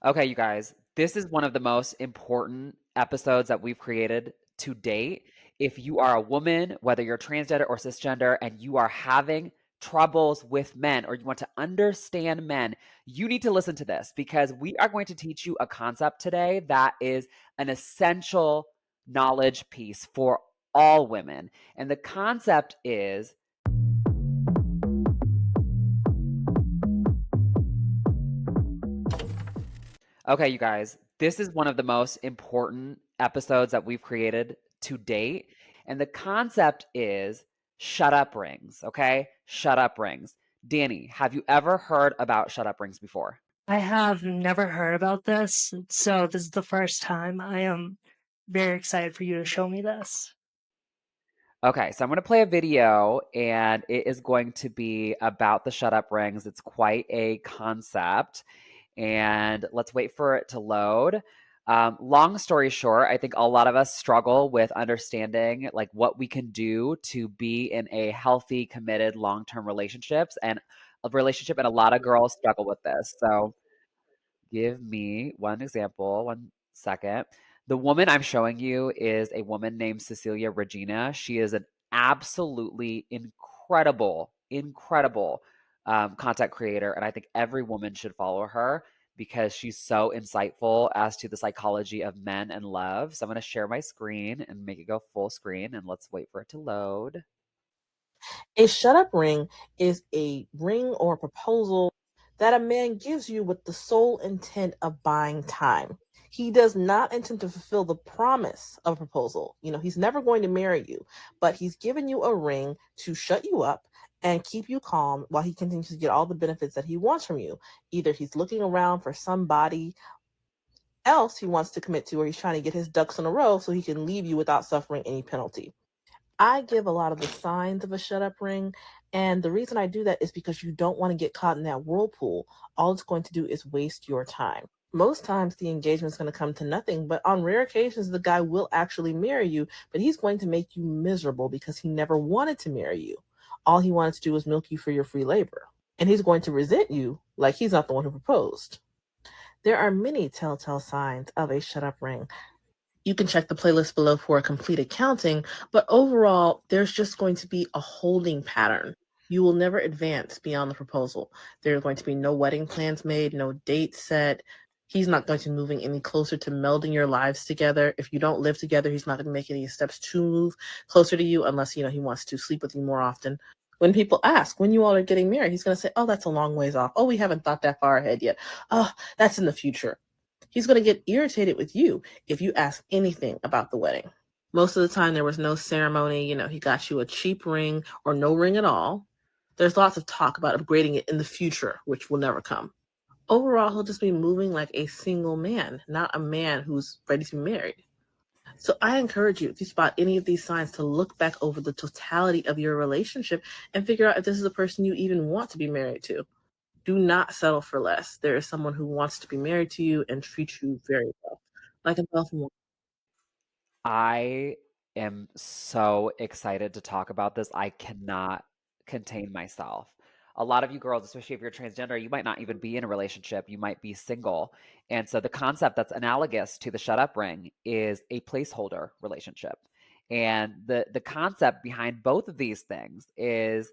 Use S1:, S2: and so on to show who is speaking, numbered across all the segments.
S1: Okay, you guys, this is one of the most important episodes that we've created to date. If you are a woman, whether you're transgender or cisgender, and you are having troubles with men or you want to understand men, you need to listen to this because we are going to teach you a concept today that is an essential knowledge piece for all women. And the concept is okay, you guys, this is one of the most important episodes that we've created to date. And the concept is shut up rings, okay? Shut up rings. Dani, have you ever heard about shut up rings before?
S2: I have never heard about this, so this is the first time. I am very excited for you to show me this.
S1: Okay, so I'm going to play a video and it is going to be about the shut up rings. It's quite a concept. And let's wait for it to load. Long story short, I think a lot of us struggle with understanding like what we can do to be in a healthy, committed, long-term relationship, and a lot of girls struggle with this. So give me one example, 1 second. The woman I'm showing you is a woman named Cecilia Regina. She is an absolutely incredible content creator. And I think every woman should follow her because she's so insightful as to the psychology of men and love. So I'm going to share my screen and make it go full screen. And let's wait for it to load.
S3: A shut-up ring is a ring or proposal that a man gives you with the sole intent of buying time. He does not intend to fulfill the promise of a proposal. He's never going to marry you, but he's given you a ring to shut you up and keep you calm while he continues to get all the benefits that he wants from you. Either he's looking around for somebody else he wants to commit to, or he's trying to get his ducks in a row so he can leave you without suffering any penalty. I give a lot of the signs of a shut up ring. And the reason I do that is because you don't want to get caught in that whirlpool. All it's going to do is waste your time. Most times the engagement is going to come to nothing, but on rare occasions, the guy will actually marry you, but he's going to make you miserable because he never wanted to marry you. All he wanted to do was milk you for your free labor. And he's going to resent you like he's not the one who proposed. There are many telltale signs of a shut up ring. You can check the playlist below for a complete accounting, but overall, there's just going to be a holding pattern. You will never advance beyond the proposal. There are going to be no wedding plans made, no date set. He's not going to be moving any closer to melding your lives together. If you don't live together, he's not going to make any steps to move closer to you unless, he wants to sleep with you more often. When people ask when you all are getting married, he's going to say, oh, that's a long ways off. Oh, we haven't thought that far ahead yet. Oh, that's in the future. He's going to get irritated with you if you ask anything about the wedding. Most of the time, there was no ceremony. He got you a cheap ring or no ring at all. There's lots of talk about upgrading it in the future, which will never come. Overall, he'll just be moving like a single man, not a man who's ready to be married. So I encourage you, if you spot any of these signs, to look back over the totality of your relationship and figure out if this is a person you even want to be married to. Do not settle for less. There is someone who wants to be married to you and treat you very well, like a wealthy woman.
S1: I am so excited to talk about this. I cannot contain myself. A lot of you girls, especially if you're transgender, you might not even be in a relationship. You might be single. And so the concept that's analogous to the shut up ring is a placeholder relationship. And the concept behind both of these things is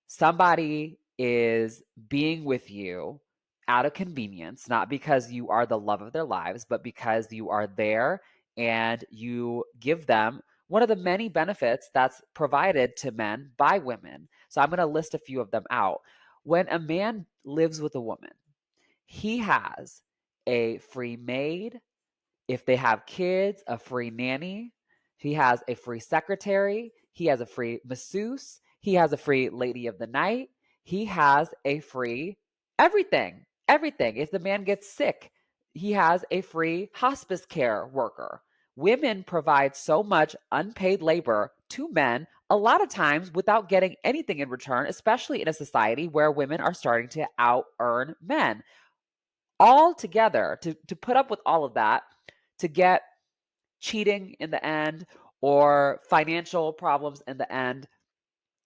S1: somebody is being with you out of convenience, not because you are the love of their lives, but because you are there and you give them one of the many benefits that's provided to men by women. So I'm going to list a few of them out. When a man lives with a woman, he has a free maid. If they have kids, a free nanny. He has a free secretary. He has a free masseuse. He has a free lady of the night. He has a free everything. Everything. If the man gets sick, he has a free hospice care worker. Women provide so much unpaid labor to men a lot of times without getting anything in return, especially in a society where women are starting to out earn men. All together to put up with all of that, to get cheating in the end or financial problems in the end,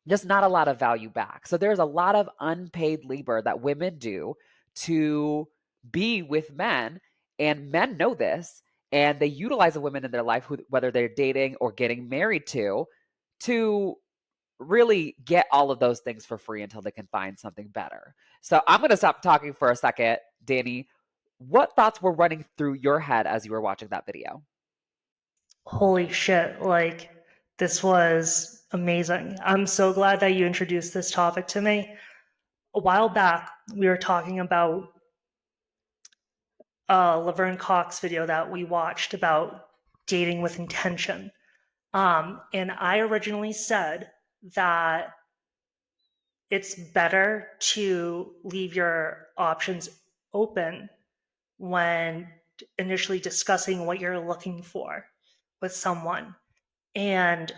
S1: just not a lot of value back. So there's a lot of unpaid labor that women do to be with men, and men know this, and they utilize the women in their life, whether they're dating or getting married to really get all of those things for free until they can find something better. So I'm going to stop talking for a second. Dani, what thoughts were running through your head as you were watching that video?
S2: Holy shit, like, this was amazing. I'm so glad that you introduced this topic to me. A while back, we were talking about a Laverne Cox video that we watched about dating with intention. And I originally said that it's better to leave your options open when initially discussing what you're looking for with someone. And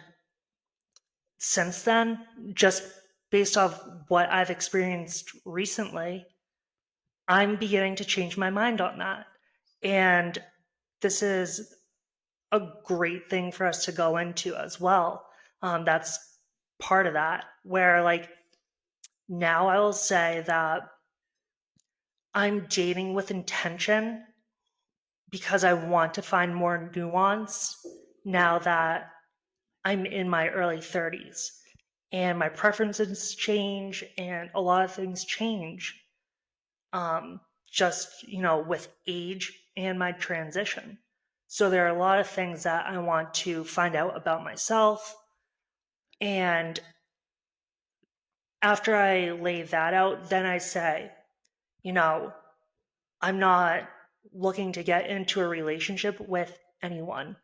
S2: since then, just based off what I've experienced recently, I'm beginning to change my mind on that. And this is a great thing for us to go into as well. That's part of that, where like now I will say that I'm dating with intention because I want to find more nuance now that I'm in my early 30s and my preferences change and a lot of things change, just with age and my transition. So there are a lot of things that I want to find out about myself. And after I lay that out, then I say, you know, I'm not looking to get into a relationship with anyone.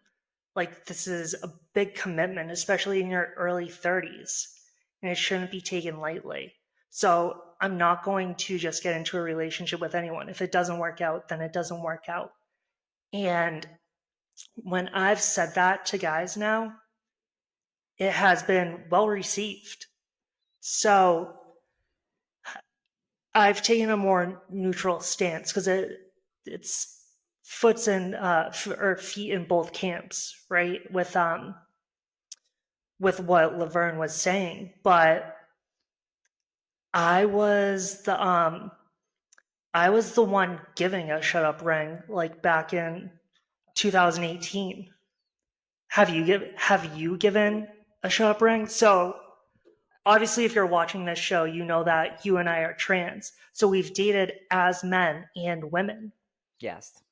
S2: Like, this is a big commitment, especially in your early 30s, and it shouldn't be taken lightly. So, I'm not going to just get into a relationship with anyone. If it doesn't work out, then it doesn't work out. And when I've said that to guys now, it has been well received. So, I've taken a more neutral stance because it's foots in or feet in both camps, right? With what Laverne was saying, but I was the um I was the one giving a shut up ring like back in 2018. Have you given a shut up ring? So obviously if you're watching this show, you know that you and I are trans. So we've dated as men and women.
S1: Yes.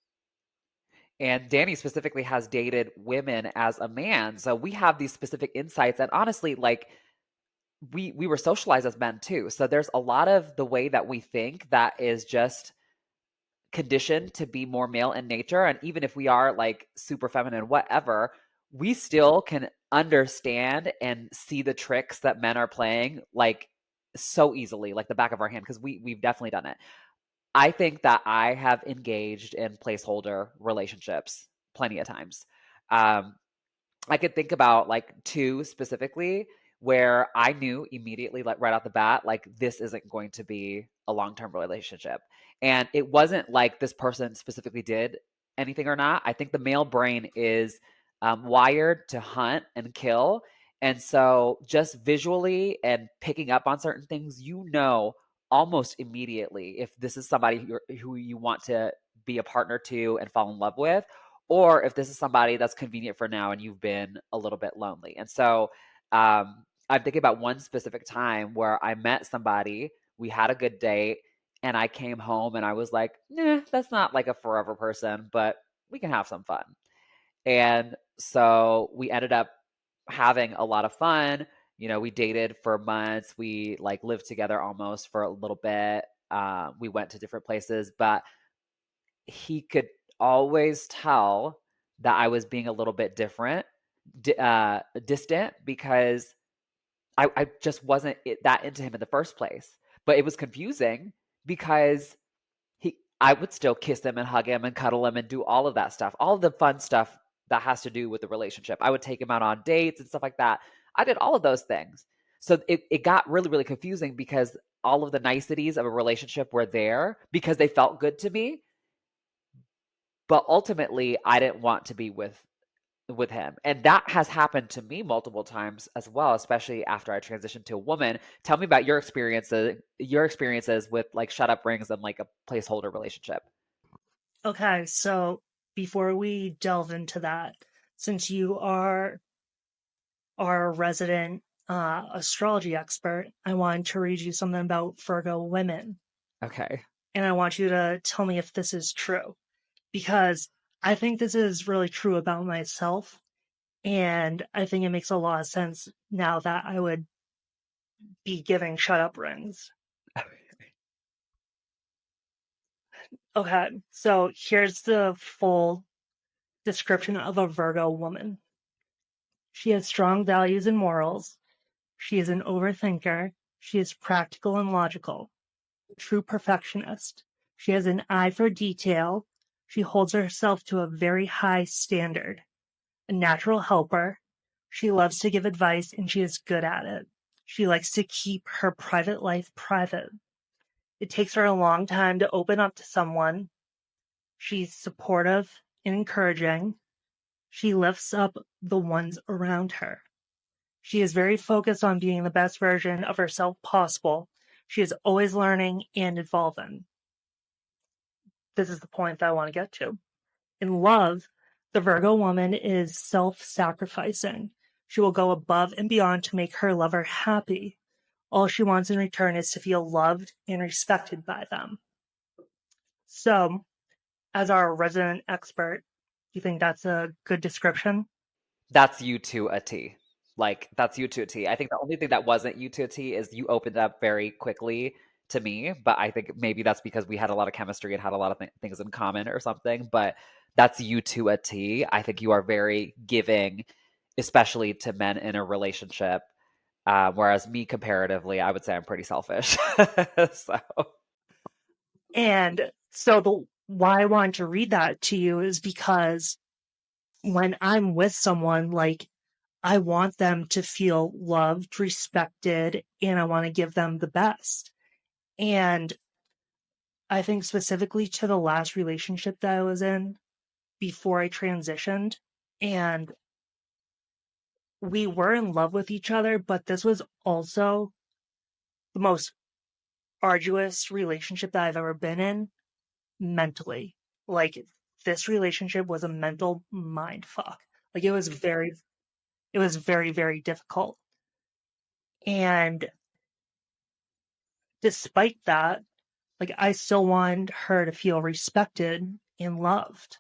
S1: And Dani specifically has dated women as a man. So we have these specific insights. And honestly, like we were socialized as men too. So there's a lot of the way that we think that is just conditioned to be more male in nature. And even if we are like super feminine, whatever, we still can understand and see the tricks that men are playing like so easily, like the back of our hand, because we've definitely done it. I think that I have engaged in placeholder relationships plenty of times. Um, I could think about like two specifically where I knew immediately, like right off the bat, like this isn't going to be a long term relationship. And it wasn't like this person specifically did anything or not. I think the male brain is wired to hunt and kill. And so just visually and picking up on certain things, almost immediately if this is somebody who you want to be a partner to and fall in love with, or if this is somebody that's convenient for now and you've been a little bit lonely. And so I'm thinking about one specific time where I met somebody, we had a good date, and I came home and I was like, nah, that's not like a forever person, but we can have some fun. And so we ended up having a lot of fun. We dated for months. We like lived together almost for a little bit. We went to different places, but he could always tell that I was being a little bit distant because I just wasn't that into him in the first place. But it was confusing because I would still kiss him and hug him and cuddle him and do all of that stuff, all of the fun stuff that has to do with the relationship. I would take him out on dates and stuff like that. I did all of those things. So it got really, really confusing because all of the niceties of a relationship were there because they felt good to me, but ultimately I didn't want to be with him. And that has happened to me multiple times as well, especially after I transitioned to a woman. Tell me about your experiences with like shut up rings and like a placeholder relationship.
S2: Okay, so before we delve into that, since you are our resident astrology expert, I wanted to read you something about Virgo women.
S1: Okay.
S2: And I want you to tell me if this is true, because I think this is really true about myself. And I think it makes a lot of sense now that I would be giving shut up rings. Okay, so here's the full description of a Virgo woman. She has strong values and morals. She is an overthinker. She is practical and logical. True perfectionist. She has an eye for detail. She holds herself to a very high standard. A natural helper. She loves to give advice and she is good at it. She likes to keep her private life private. It takes her a long time to open up to someone. She's supportive and encouraging. She lifts up the ones around her. She is very focused on being the best version of herself possible. She is always learning and evolving. This is the point that I want to get to. In love, the Virgo woman is self-sacrificing. She will go above and beyond to make her lover happy. All she wants in return is to feel loved and respected by them. So, as our resident expert, do you think that's a good description?
S1: That's you to a T. Like, that's you to a T. I think the only thing that wasn't you to a T is you opened up very quickly to me, but I think maybe that's because we had a lot of chemistry and had a lot of things in common or something, but that's you to a T. I think you are very giving, especially to men in a relationship. Whereas me, comparatively, I would say I'm pretty selfish. So,
S2: And so the why I wanted to read that to you is because when I'm with someone, like I want them to feel loved, respected, and I want to give them the best. And I think specifically to the last relationship that I was in before I transitioned, and we were in love with each other, but this was also the most arduous relationship that I've ever been in mentally. Like this relationship was a mental mind fuck. Like it was very, very difficult. And despite that, like I still wanted her to feel respected and loved.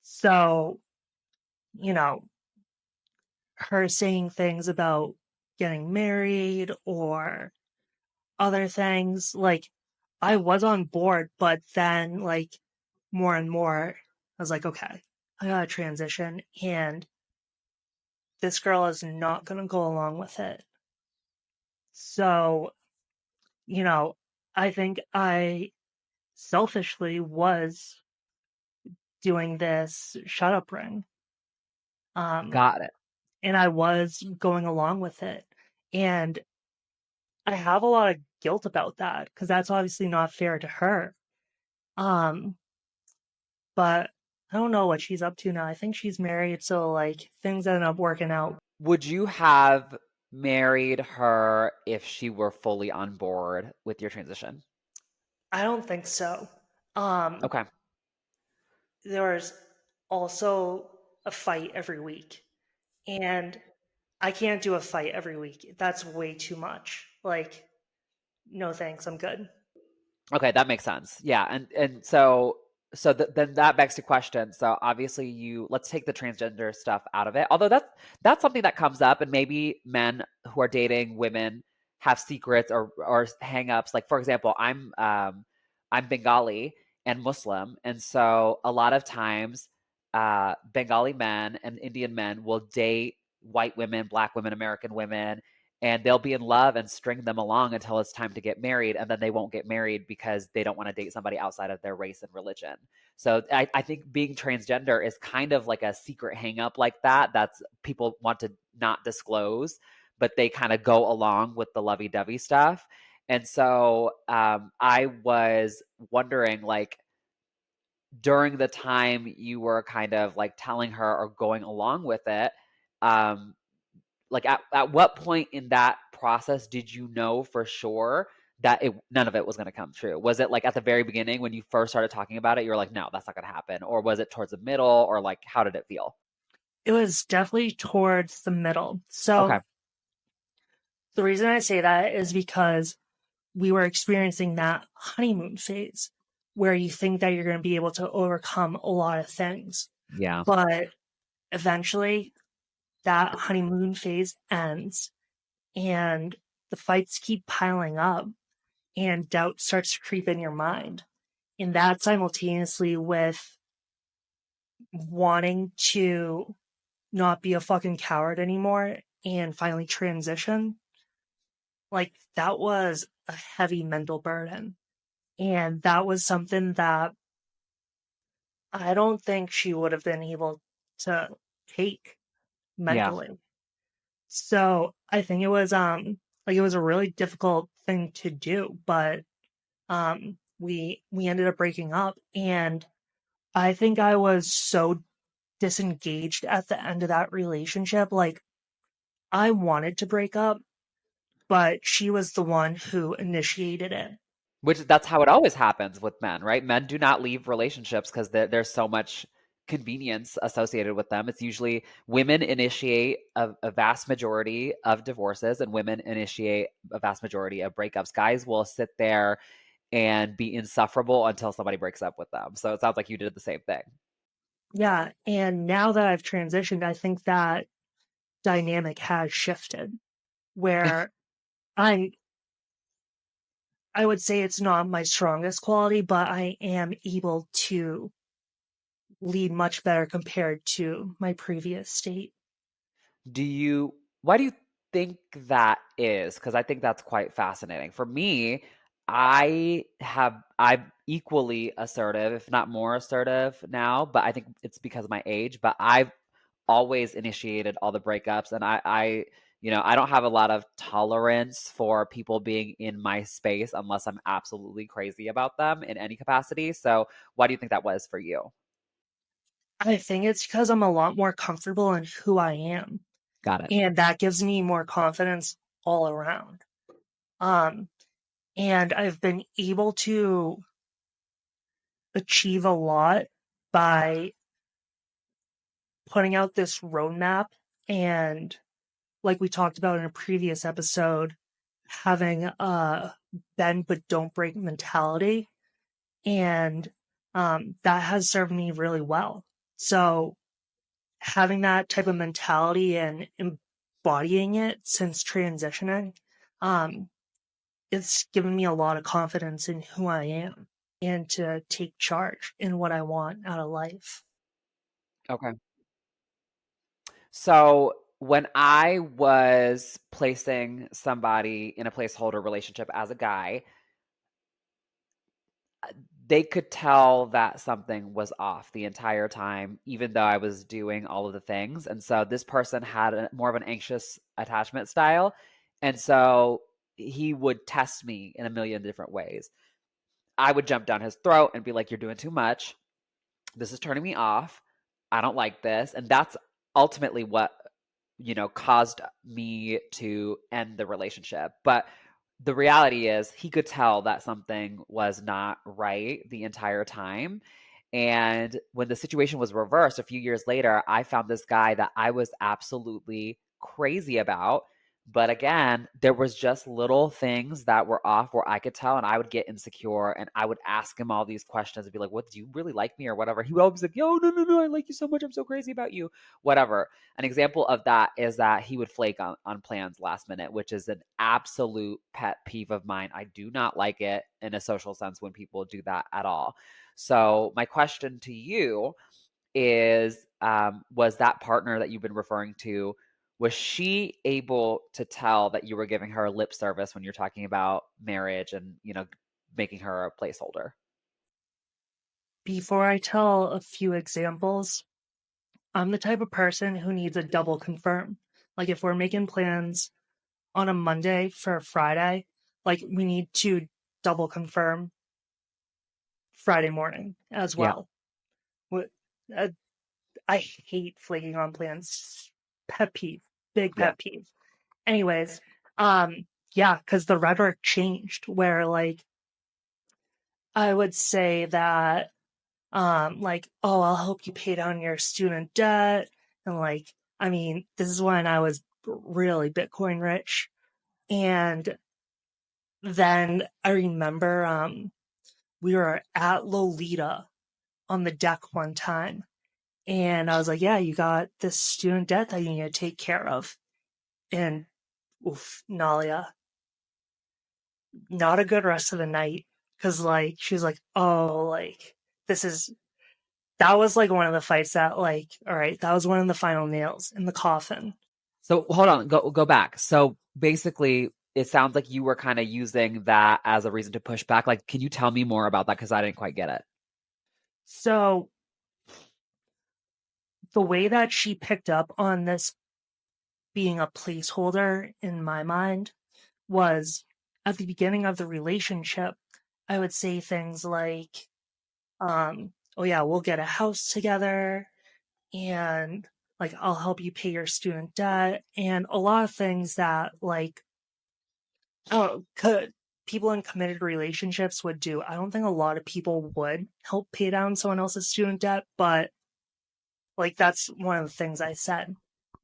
S2: So, you know, her saying things about getting married or other things, like I was on board, but then like more and more, I was like, okay, I gotta transition, and this girl is not gonna go along with it. So, you know, I think I selfishly was doing this shut up ring. Um,
S1: got it.
S2: and I was going along with it. And I have a lot of guilt about that because that's obviously not fair to her. Um, but I don't know what she's up to now. I think she's married, so like things ended up working out.
S1: Would you have married her if she were fully on board with your transition?
S2: I don't think so. Um,
S1: Okay.
S2: there was also a fight every week, and I can't do a fight every week. That's way too much. Like, no thanks, I'm good.
S1: Okay, that makes sense. Yeah, and so then that begs the question. So obviously, you let's take the transgender stuff out of it. Although that's something that comes up, and maybe men who are dating women have secrets or hangups. Like for example, I'm Bengali and Muslim, and so a lot of times, Bengali men and Indian men will date white women, black women, American women, and they'll be in love and string them along until it's time to get married, and then they won't get married because they don't want to date somebody outside of their race and religion. So I think being transgender is kind of like a secret hang up like that. That's people want to not disclose, but they kind of go along with the lovey-dovey stuff. And so I was wondering, like, during the time you were kind of like telling her or going along with it, um, like at what point in that process did you know for sure that none of it was going to come true? Was it like at the very beginning when you first started talking about it, you were like, no, that's not going to happen? Or was it towards the middle, or like, how did it feel?
S2: It was definitely towards the middle.
S1: Okay.
S2: So the reason I say that is because we were experiencing that honeymoon phase where you think that you're going to be able to overcome a lot of things.
S1: Yeah.
S2: But eventually, that honeymoon phase ends and the fights keep piling up and doubt starts to creep in your mind. And that simultaneously with wanting to not be a fucking coward anymore and finally transition, like that was a heavy mental burden. And that was something that I don't think she would have been able to take
S1: Yeah.
S2: mentally. So I think it was like it was a really difficult thing to do, but we ended up breaking up, and I think I was so disengaged at the end of that relationship. Like I wanted to break up, but she was the one who initiated it.
S1: Which that's how it always happens with men, right? Men do not leave relationships because there's so much convenience associated with them. It's usually women initiate a vast majority of divorces, and women initiate a vast majority of breakups. Guys will sit there and be insufferable until somebody breaks up with them. So it sounds like you did the same thing.
S2: Yeah, and now that I've transitioned, I think that dynamic has shifted where I I would say it's not my strongest quality, but I am able to lead much better compared to my previous state.
S1: Why do you think that is? Because I think that's quite fascinating. For me, I'm equally assertive, if not more assertive now, but I think it's because of my age, but I've always initiated all the breakups, and I don't have a lot of tolerance for people being in my space unless I'm absolutely crazy about them in any capacity. So why do you think that was for you?
S2: I think it's because I'm a lot more comfortable in who I am,
S1: Got it.
S2: and that gives me more confidence all around. Um, and I've been able to achieve a lot by putting out this roadmap and, like we talked about in a previous episode, having a bend but don't break mentality, and that has served me really well. So having that type of mentality and embodying it since transitioning, um, it's given me a lot of confidence in who I am and to take charge in what I want out of life.
S1: Okay. So when I was placing somebody in a placeholder relationship as a guy, they could tell that something was off the entire time, even though I was doing all of the things. And so this person had more of an anxious attachment style. And so he would test me in a million different ways. I would jump down his throat and be like, "You're doing too much. This is turning me off. I don't like this." And that's ultimately what, caused me to end the relationship. But the reality is he could tell that something was not right the entire time. And when the situation was reversed a few years later, I found this guy that I was absolutely crazy about. But again, there was just little things that were off where I could tell, and I would get insecure, and I would ask him all these questions and be like, "What, do you really like me?" or whatever. He would always be like, "Yo, no, no, no, I like you so much. I'm so crazy about you." Whatever. An example of that is that he would flake on plans last minute, which is an absolute pet peeve of mine. I do not like it in a social sense when people do that at all. So my question to you is, was that partner that you've been referring to, was she able to tell that you were giving her lip service when you're talking about marriage and, making her a placeholder?
S2: Before I tell a few examples, I'm the type of person who needs a double confirm. Like if we're making plans on a Monday for a Friday, like we need to double confirm Friday morning as
S1: Yeah.
S2: well. Uh, I hate flaking on plans. Pet peeve, big
S1: Yeah.
S2: pet peeve. Anyways, um, yeah, because the rhetoric changed where like I would say that like, oh, I'll help you pay down your student debt. And like, I mean, this is when I was really Bitcoin rich. And then I remember we were at Lolita on the deck one time. And I was like, yeah, you got this student debt that you need to take care of. And oof, Nalia, not a good rest of the night. Cause like, she was like, oh, like, this is, that was like one of the fights that like, all right, that was one of the final nails in the coffin.
S1: So hold on, go back. So basically, it sounds like you were kind of using that as a reason to push back. Like, can you tell me more about that? Because I didn't quite get it.
S2: So the way that she picked up on this being a placeholder in my mind was at the beginning of the relationship, I would say things like, oh yeah, we'll get a house together and like I'll help you pay your student debt and a lot of things that like oh could people in committed relationships would do. I don't think a lot of people would help pay down someone else's student debt, but like that's one of the things I said.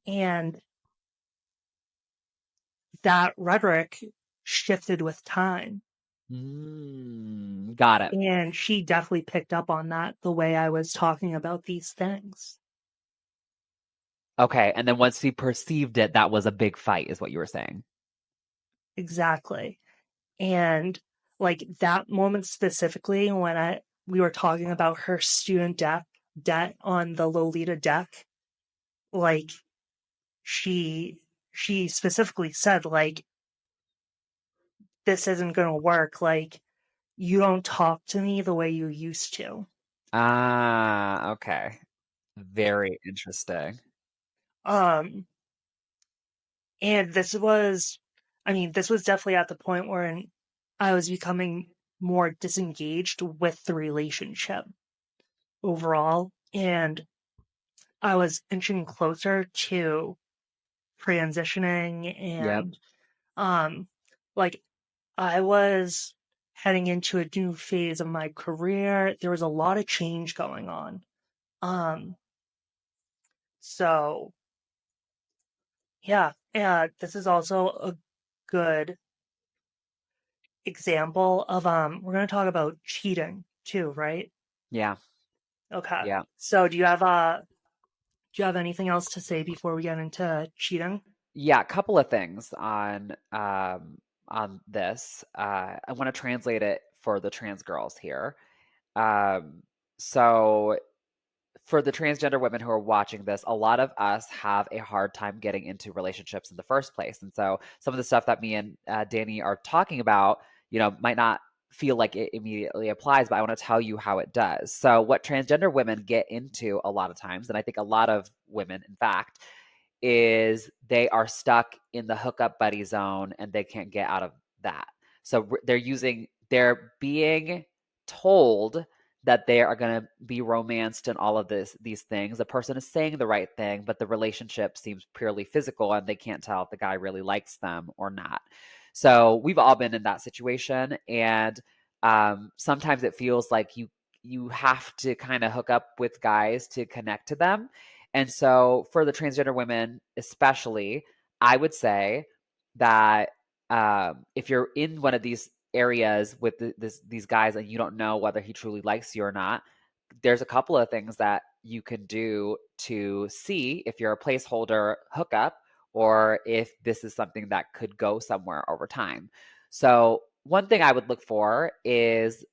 S2: And that rhetoric shifted with time.
S1: Got it.
S2: And she definitely picked up on that the way I was talking about these things.
S1: Okay. And then once he perceived it, that was a big fight, is what you were saying.
S2: Exactly. And like that moment specifically when I we were talking about her student debt on the Lolita deck, like she she specifically said like this isn't going to work, like you don't talk to me the way you used to.
S1: Ah, okay. Very interesting.
S2: Um and this was I mean this was definitely at the point where I was becoming more disengaged with the relationship overall and I was inching closer to transitioning
S1: Yep.
S2: and um like I was heading into a new phase of my career. There was a lot of change going on. Um so yeah, yeah, this is also a good example of we're going to talk about cheating too, right?
S1: Yeah.
S2: Okay.
S1: Yeah.
S2: So do you have anything else to say before we get into cheating?
S1: Yeah, a couple of things on this. I want to translate it for the trans girls here. Um, so for the transgender women who are watching this, a lot of us have a hard time getting into relationships in the first place. And so some of the stuff that me and Dani are talking about, might not feel like it immediately applies, but I want to tell you how it does. So what transgender women get into a lot of times, and I think a lot of women, in fact, is they are stuck in the hookup buddy zone and they can't get out of that. So they're being told that they are going to be romanced and all of these things. The person is saying the right thing, but the relationship seems purely physical and they can't tell if the guy really likes them or not. So we've all been in that situation, and sometimes it feels like you have to kind of hook up with guys to connect to them. And so for the transgender women, especially, I would say that if you're in one of these areas with these guys and you don't know whether he truly likes you or not, there's a couple of things that you can do to see if you're a placeholder hookup or if this is something that could go somewhere over time. So one thing I would look for is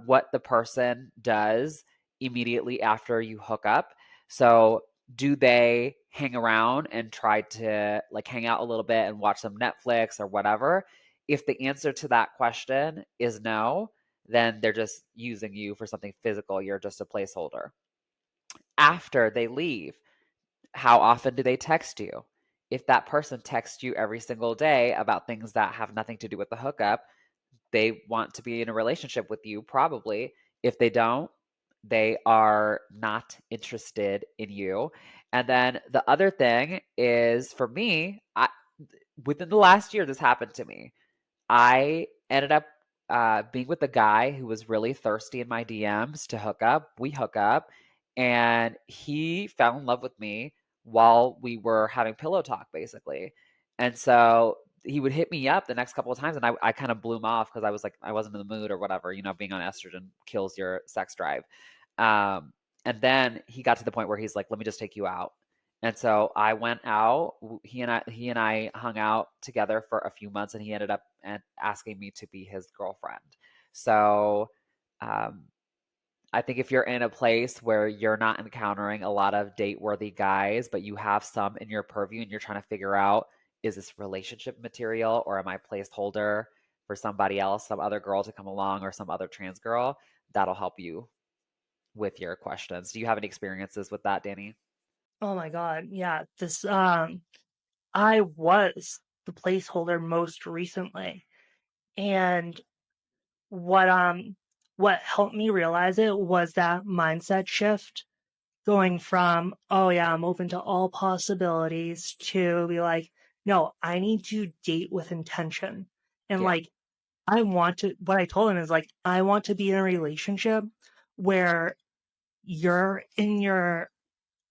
S1: what the person does immediately after you hook up. So do they hang around and try to like hang out a little bit and watch some Netflix or whatever? If the answer to that question is no, then they're just using you for something physical. You're just a placeholder. After they leave, how often do they text you? If that person texts you every single day about things that have nothing to do with the hookup, they want to be in a relationship with you, probably. If they don't, they are not interested in you. And then the other thing is for me, within the last year, this happened to me. I ended up being with a guy who was really thirsty in my DMs to hook up. We hook up, and he fell in love with me while we were having pillow talk, basically. And so he would hit me up the next couple of times, and I kind of blew him off because I was like, I wasn't in the mood or whatever. You know, being on estrogen kills your sex drive. Um, and then he got to the point where he's like, let me just take you out. And so I went out. He and I hung out together for a few months, and he ended up asking me to be his girlfriend. So um, I think if you're in a place where you're not encountering a lot of date-worthy guys, but you have some in your purview, and you're trying to figure out, is this relationship material, or am I placeholder for somebody else, some other girl to come along, or some other trans girl? That'll help you with your questions. Do you have any experiences with that, Danny?
S2: Oh my God. Yeah. I was the placeholder most recently. And what, what helped me realize it was that mindset shift going from, oh yeah, I'm open to all possibilities to be like, no, I need to date with intention. And
S1: Yeah.
S2: like, what I told him is like, I want to be in a relationship where you're in your,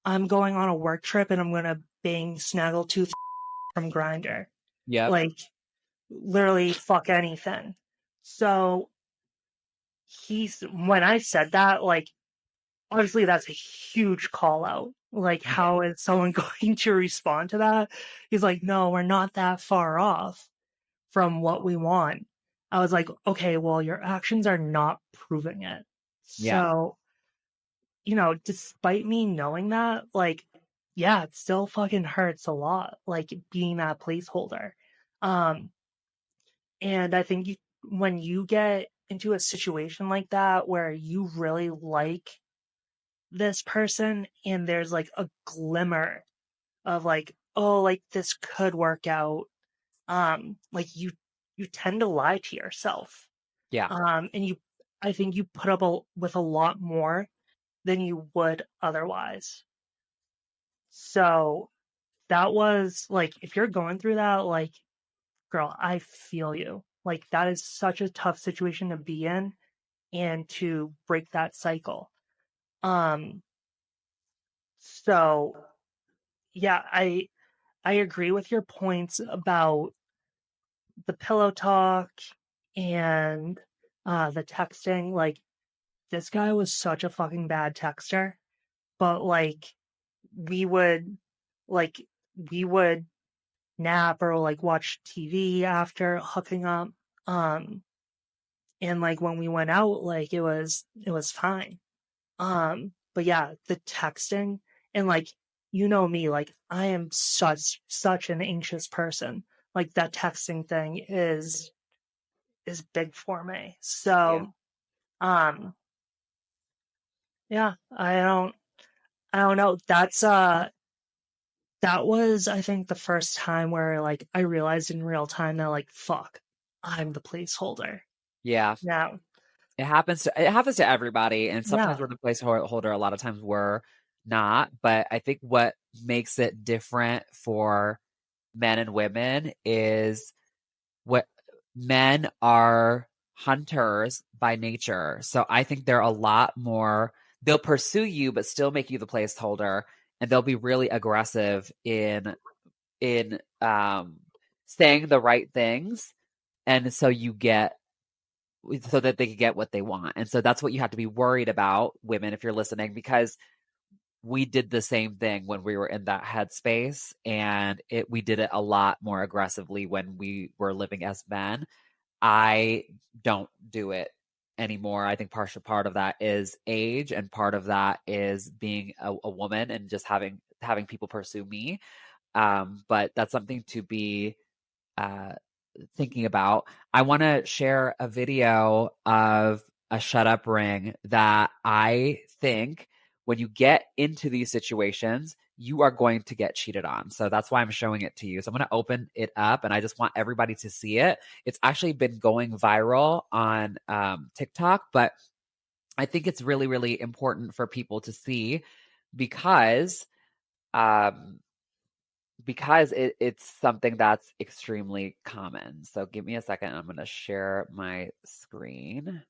S2: I'm going on a work trip and I'm going to bang Snaggletooth from Grinder.
S1: Yep.
S2: Like, literally fuck anything. So when I said that, like, obviously that's a huge call out. Like,
S1: Yeah.
S2: how is someone going to respond to that? He's like, no, we're not that far off from what we want. I was like, okay, well, your actions are not proving it.
S1: Yeah.
S2: So, despite me knowing that, like, yeah, it still fucking hurts a lot, like being that placeholder. Um, and I think when you get into a situation like that where you really like this person and there's like a glimmer of like, oh, like this could work out, like you tend to lie to yourself.
S1: Yeah.
S2: And I think you put up with a lot more than you would otherwise. So that was like, if you're going through that, like, girl, I feel you. Like, that is such a tough situation to be in and to break that cycle. Um, so yeah, I agree with your points about the pillow talk and the texting. Like, this guy was such a fucking bad texter, but like we would like we would nap or like watch TV after hooking up. Um and like when we went out, like it was fine. But yeah, the texting and like me, like I am such an anxious person. Like that texting thing is big for me.
S1: Yeah.
S2: So um yeah, I don't know. That was, I think, the first time where like I realized in real time that like fuck, I'm the placeholder.
S1: Yeah.
S2: Now,
S1: It happens to everybody, and sometimes
S2: yeah,
S1: we're the placeholder, a lot of times we're not. But I think what makes it different for men and women is what men are hunters by nature. So I think they're a lot more, they'll pursue you but still make you the placeholder, and they'll be really aggressive in saying the right things, and so that they can get what they want. And so that's what you have to be worried about, women, if you're listening, because we did the same thing when we were in that headspace, and we did it a lot more aggressively when we were living as men. I don't do it anymore. I think part of that is age, and part of that is being a woman and just having people pursue me. But that's something to be uh, thinking about. I want to share a video of a shut up ring that I think when you get into these situations, you are going to get cheated on. So that's why I'm showing it to you. So I'm going to open it up, and I just want everybody to see it. It's actually been going viral on TikTok, but I think it's really, really important for people to see because um, because it's something that's extremely common. So give me a second. I'm going to share my screen.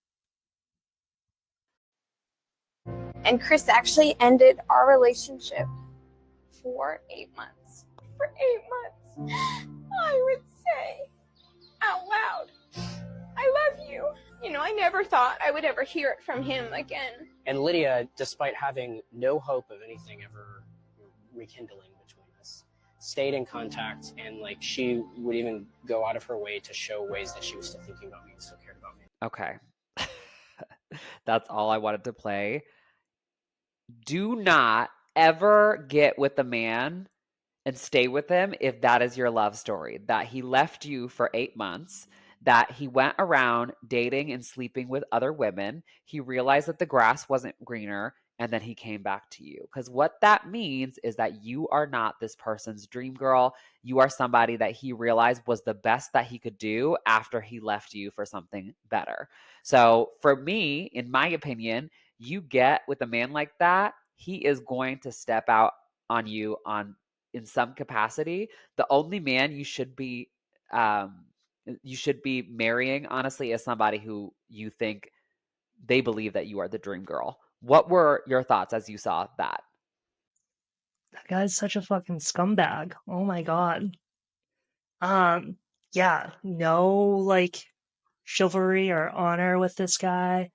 S4: And Chris actually ended our relationship for 8 months. For 8 months, I would say out loud, I love you. You know, I never thought I would ever hear it from him again.
S5: And Lydia, despite having no hope of anything ever rekindling between us, stayed in contact, and like she would even go out of her way to show ways that she was still thinking about me and still cared about me.
S1: Okay. That's all I wanted to play. Do not ever get with a man and stay with him if that is your love story, that he left you for 8 months, that he went around dating and sleeping with other women, he realized that the grass wasn't greener, and then he came back to you. Because what that means is that you are not this person's dream girl. You are somebody that he realized was the best that he could do after he left you for something better. So for me, in my opinion, you get with a man like that, he is going to step out on you on in some capacity. The only man you should be marrying, honestly, is somebody who you think they believe that you are the dream girl. What were your thoughts as you saw that?
S2: That guy's such a fucking scumbag. Oh my god. Yeah, no like chivalry or honor with this guy.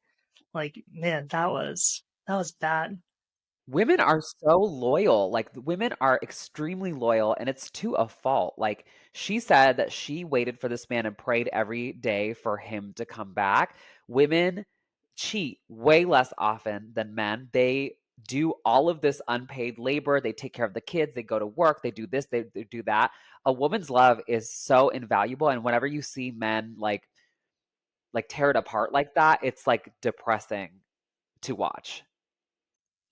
S2: Like, man, that was bad.
S1: Women are so loyal. Like, the women are extremely loyal, and it's to a fault. Like, she said that she waited for this man and prayed every day for him to come back. Women cheat way less often than men. They do all of this unpaid labor. They take care of the kids. They go to work. They do this. They do that. A woman's love is so invaluable. And whenever you see men like tear it apart like that, it's like depressing to watch.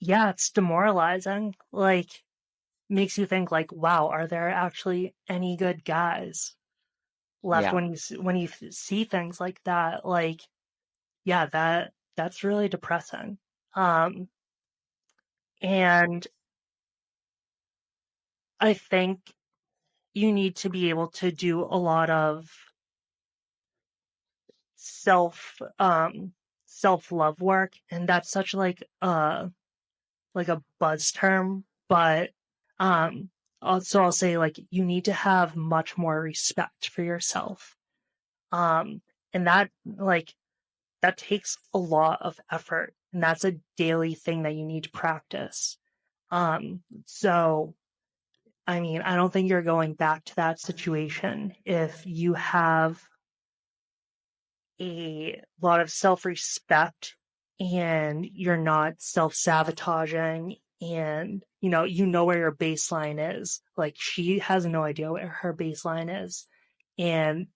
S2: Yeah, it's demoralizing. Like, makes you think like, wow, are there actually any good guys left
S1: Yeah.
S2: when when you see things like that? Like, yeah, that's really depressing. Um, and I think you need to be able to do a lot of self self love work, and that's such like a buzz term, but also I'll say like you need to have much more respect for yourself. Um and that like that takes a lot of effort, and that's a daily thing that you need to practice. So I mean, I don't think you're going back to that situation if you have a lot of self-respect and you're not self-sabotaging, and you know where your baseline is. Like, she has no idea where her baseline is, and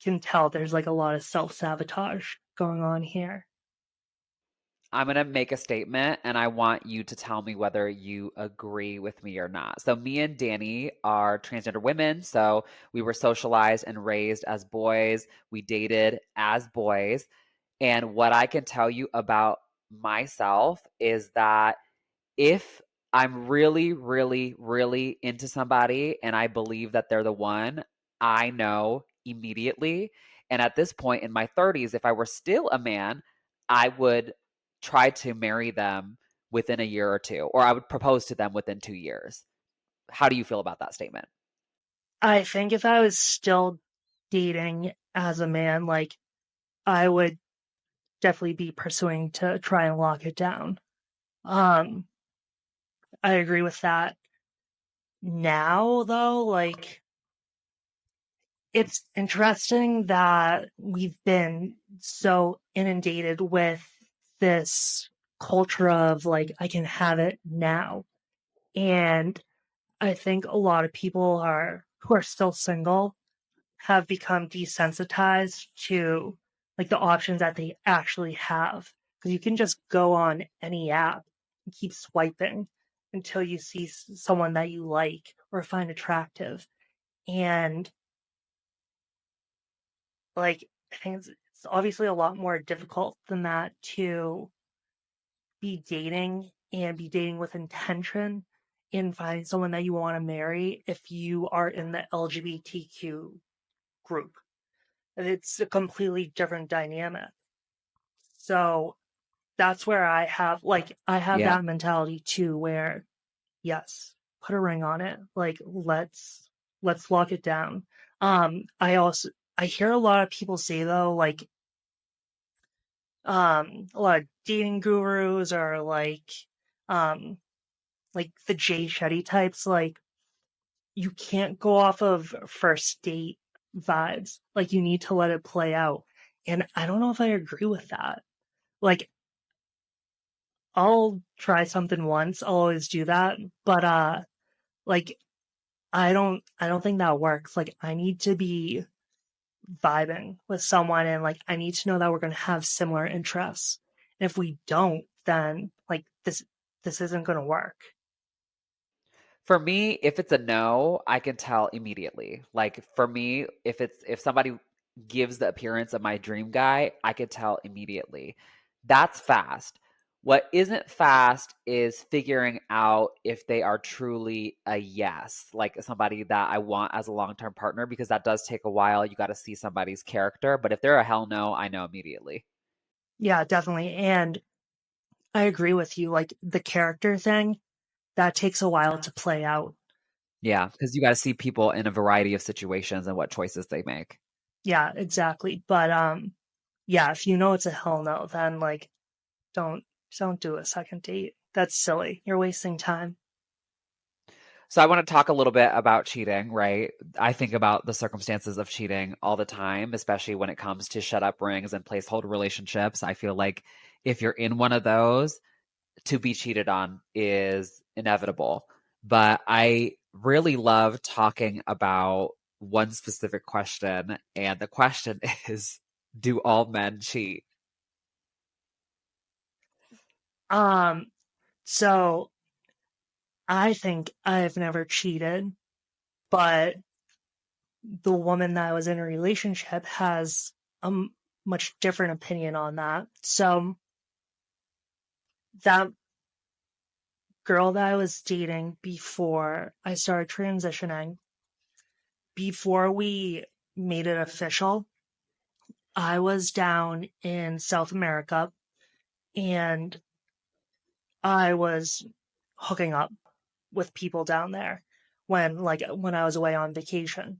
S2: can tell there's like a lot of self-sabotage going on here.
S1: I'm going to make a statement and I want you to tell me whether you agree with me or not. So, me and Dani are transgender women. So, we were socialized and raised as boys. We dated as boys. And what I can tell you about myself is that if I'm really, really, really into somebody and I believe that they're the one, I know immediately. And at this point in my 30s, if I were still a man, I would try to marry them within a year or two, or I would propose to them within 2 years. How do you feel about that statement?
S2: I think if I was still dating as a man, like, I would definitely be pursuing to try and lock it down. um I agree with that. Now though, like, it's interesting that we've been so inundated with this culture of like, I can have it now. And I think a lot of people who are still single have become desensitized to like the options that they actually have. Because you can just go on any app and keep swiping until you see someone that you like or find attractive. And like, I think it's obviously a lot more difficult than that to be dating and be dating with intention in finding someone that you want to marry if you are in the LGBTQ group. It's a completely different dynamic. So that's where I have
S1: Yeah.
S2: that mentality too, where yes, put a ring on it. Like let's lock it down. I hear a lot of people say though, like a lot of dating gurus or um the Jay Shetty types, like you can't go off of first date vibes. Like you need to let it play out. And I don't know if I agree with that. Like I'll try something once, I'll always do that, but like I don't think that works. Like I need to be vibing with someone and like I need to know that we're going to have similar interests. And if we don't, then like this isn't going to work.
S1: For me, if it's a no, I can tell immediately. Like for me, if somebody gives the appearance of my dream guy, I could tell immediately. That's fast. What isn't fast is figuring out if they are truly a yes, like somebody that I want as a long-term partner, because that does take a while. You got to see somebody's character. But if they're a hell no, I know immediately.
S2: Yeah, definitely. And I agree with you. Like the character thing, that takes a while to play out.
S1: Yeah, because you got to see people in a variety of situations and what choices they make.
S2: Yeah, exactly. But yeah, if you know it's a hell no, then like don't don't do a second date. That's silly. You're wasting time.
S1: So I want to talk a little bit about cheating, right? I think about the circumstances of cheating all the time, especially when it comes to shut up rings and placeholder relationships. I feel like if you're in one of those, to be cheated on is inevitable. But I really love talking about one specific question, and the question is, do all men cheat?
S2: So I think I've never cheated, but the woman that I was in a relationship has a much different opinion on that. So that girl that I was dating before I started transitioning, before we made it official, I was down in South America and I was hooking up with people down there when I was away on vacation.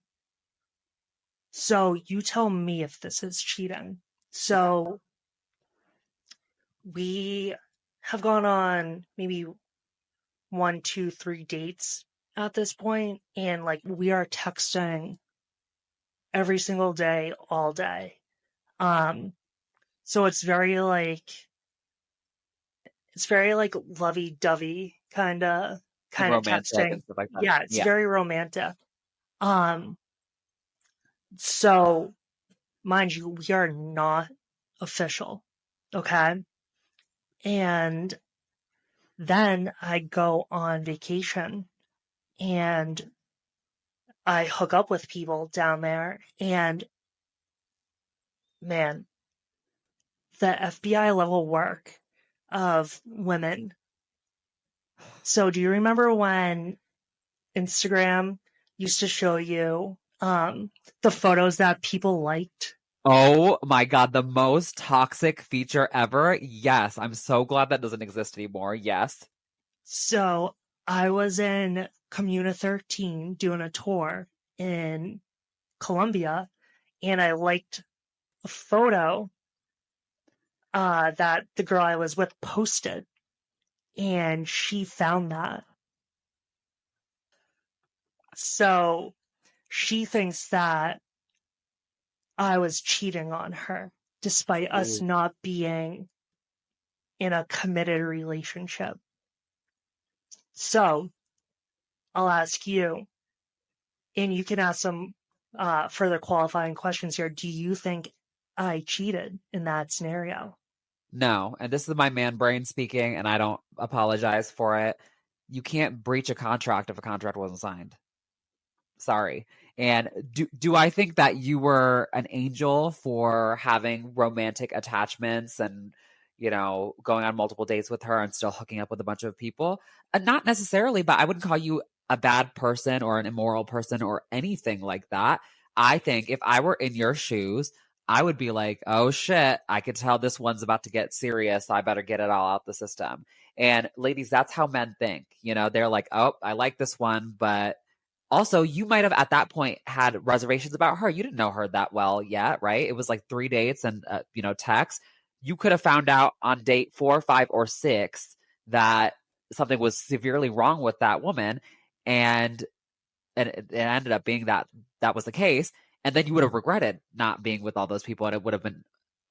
S2: So you tell me if this is cheating. So we have gone on maybe 1, 2, 3 dates at this point, and like we are texting every single day, all day. So it's very like lovey-dovey kind of
S1: Romantic
S2: texting.
S1: and stuff like that.
S2: Yeah, it's
S1: Yeah.
S2: very romantic. Um, so mind you, we are not official. Okay. And then I go on vacation and I hook up with people down there. And man, the FBI level work of women. So, do you remember when Instagram used to show you the photos that people liked?
S1: Oh my God, the most toxic feature ever. Yes, I'm so glad that doesn't exist anymore. Yes.
S2: So, I was in Comuna 13 doing a tour in Colombia, and I liked a photo that the girl I was with posted, and she found that. So she thinks that I was cheating on her, despite us
S5: Ooh.
S2: not being in a committed relationship. So I'll ask you, and you can ask some further qualifying questions here. Do you think I cheated in that scenario?
S1: No, and this is my man brain speaking, and I don't apologize for it. You can't breach a contract if a contract wasn't signed. Sorry. And do I think that you were an angel for having romantic attachments and going on multiple dates with her and still hooking up with a bunch of people. Not necessarily, but I wouldn't call you a bad person or an immoral person or anything like that. I think if I were in your shoes, I would be like, oh shit, I could tell this one's about to get serious. So I better get it all out the system. And ladies, that's how men think. They're like, oh, I like this one, but also you might have at that point had reservations about her. You didn't know her that well yet, right? It was like 3 dates and text. You could have found out on date 4, 5, or 6 that something was severely wrong with that woman, and it ended up being that was the case, and then you would have regretted not being with all those people, and it would have been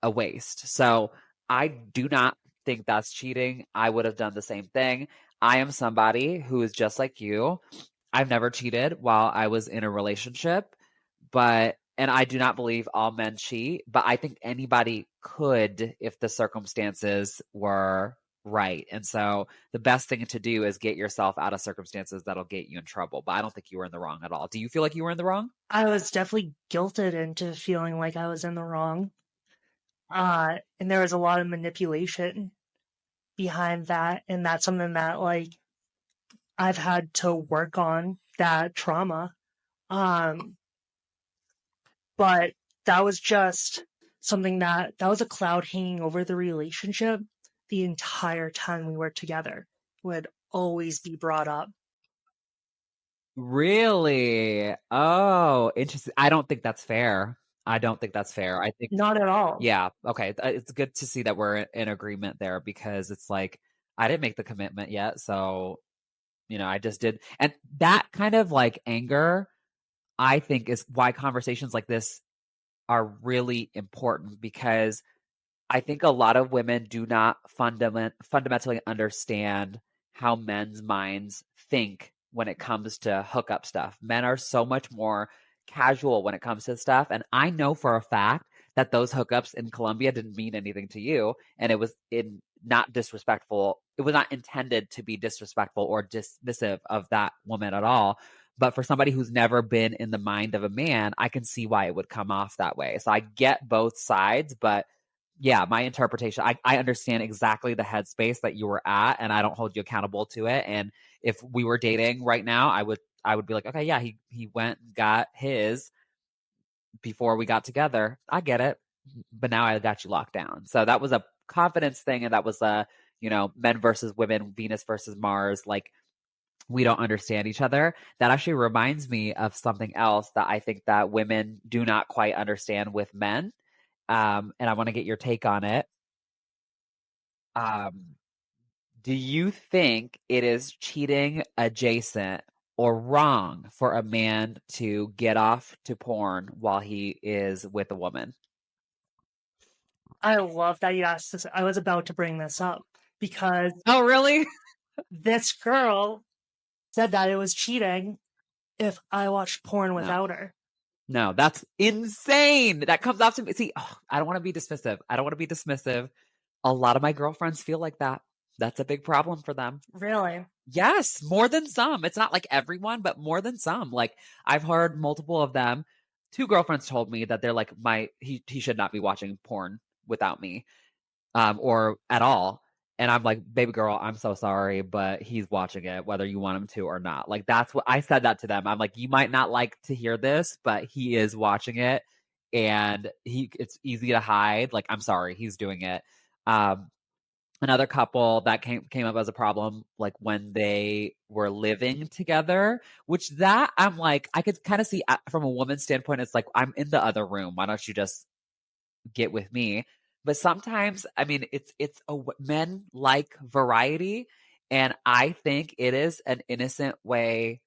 S1: a waste. So I do not think that's cheating. I would have done the same thing. I am somebody who is just like you. I've never cheated while I was in a relationship, and I do not believe all men cheat, but I think anybody could if the circumstances were right. And so the best thing to do is get yourself out of circumstances that'll get you in trouble. But I don't think you were in the wrong at all. Do you feel like you were in the wrong?
S2: I was definitely guilted into feeling like I was in the wrong. And there was a lot of manipulation behind that. And that's something that, like, I've had to work on, that trauma. But that was just something that was a cloud hanging over the relationship the entire time we were together. Would always be brought up.
S1: Really? Oh, interesting. I don't think that's fair. I think
S2: Not at all.
S1: yeah, okay. It's good to see that we're in agreement there, because it's like I didn't make the commitment yet, so I just did. And that kind of like anger, I think, is why conversations like this are really important, because I think a lot of women do not fundamentally understand how men's minds think when it comes to hookup stuff. Men are so much more casual when it comes to stuff. And I know for a fact that those hookups in Colombia didn't mean anything to you. And it was not disrespectful. It was not intended to be disrespectful or dismissive of that woman at all. But for somebody who's never been in the mind of a man, I can see why it would come off that way. So I get both sides, but yeah, my interpretation, I understand exactly the headspace that you were at, and I don't hold you accountable to it. And if we were dating right now, I would be like, okay, yeah, he went and got his before we got together. I get it. But now I got you locked down. So that was a confidence thing, and that was a, men versus women, Venus versus Mars, like we don't understand each other. That actually reminds me of something else that I think that women do not quite understand with men. And I want to get your take on it. Do you think it is cheating adjacent or wrong for a man to get off to porn while he is with a woman?
S2: I love that you asked this. I was about to bring this up because
S1: Oh, really?
S2: this girl said that it was cheating if I watched porn without her.
S1: No, that's insane. That comes off to me. See, I don't want to be dismissive. A lot of my girlfriends feel like that. That's a big problem for them.
S2: Really?
S1: Yes, more than some. It's not like everyone, but more than some. Like I've heard multiple of them. 2 girlfriends told me that they're like, he should not be watching porn without me, or at all. And I'm like, baby girl, I'm so sorry, but he's watching it whether you want him to or not. Like that's what I said that to them. I'm like, you might not like to hear this, but he is watching it, and it's easy to hide. Like, I'm sorry, he's doing it. Another couple that came up as a problem, like when they were living together, which that I'm like, I could kind of see from a woman's standpoint, it's like, I'm in the other room. Why don't you just get with me? But sometimes, I mean, men like variety. And I think it is an innocent way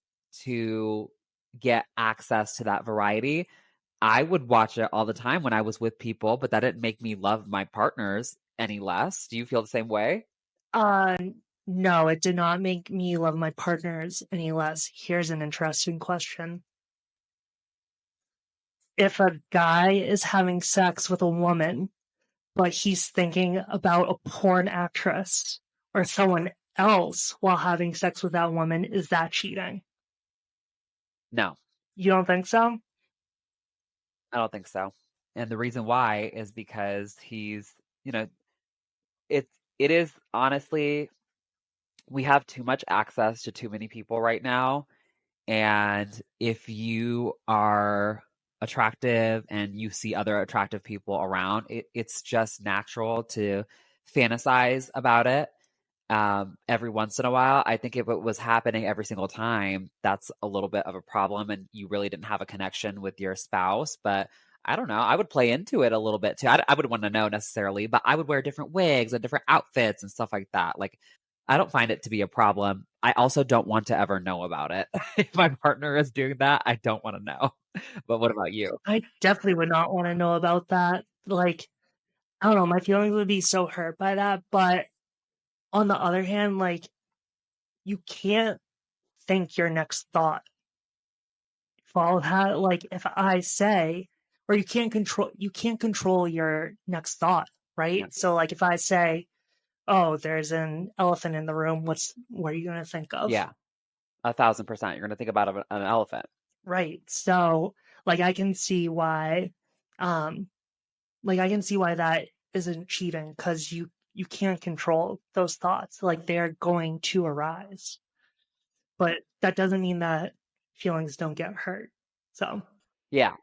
S1: to get access to that variety. I would watch it all the time when I was with people, but that didn't make me love my partners any less. Do you feel the same way?
S2: No, it did not make me love my partners any less. Here's an interesting question. If a guy is having sex with a woman, but he's thinking about a porn actress or someone else while having sex with that woman, is that cheating?
S1: No,
S2: You don't think so?
S1: I don't think so. And the reason why is because he's, it is honestly, we have too much access to too many people right now. And if you are attractive and you see other attractive people around, it's just natural to fantasize about it every once in a while. I think if it was happening every single time, that's a little bit of a problem and you really didn't have a connection with your spouse. But I don't know. I would play into it a little bit too. I would want to know necessarily, but I would wear different wigs and different outfits and stuff like that. Like, I don't find it to be a problem. I also don't want to ever know about it. If my partner is doing that, I don't want to know. But what about you?
S2: I definitely would not want to know about that. Like, I don't know, my feelings would be so hurt by that. But on the other hand, like, you can't think your next thought. Follow that? Like, if I say, or you can't control your next thought,
S1: Yeah.
S2: right? So, like, if I say, "Oh, there's an elephant in the room," what are you gonna think of?
S1: Yeah. 1,000%. You're going to think about an elephant.
S2: Right. So, like, I can see why, um, I can see why that isn't cheating because you can't control those thoughts. Like, they're going to arise, but that doesn't mean that feelings don't get hurt. So,
S1: Yeah.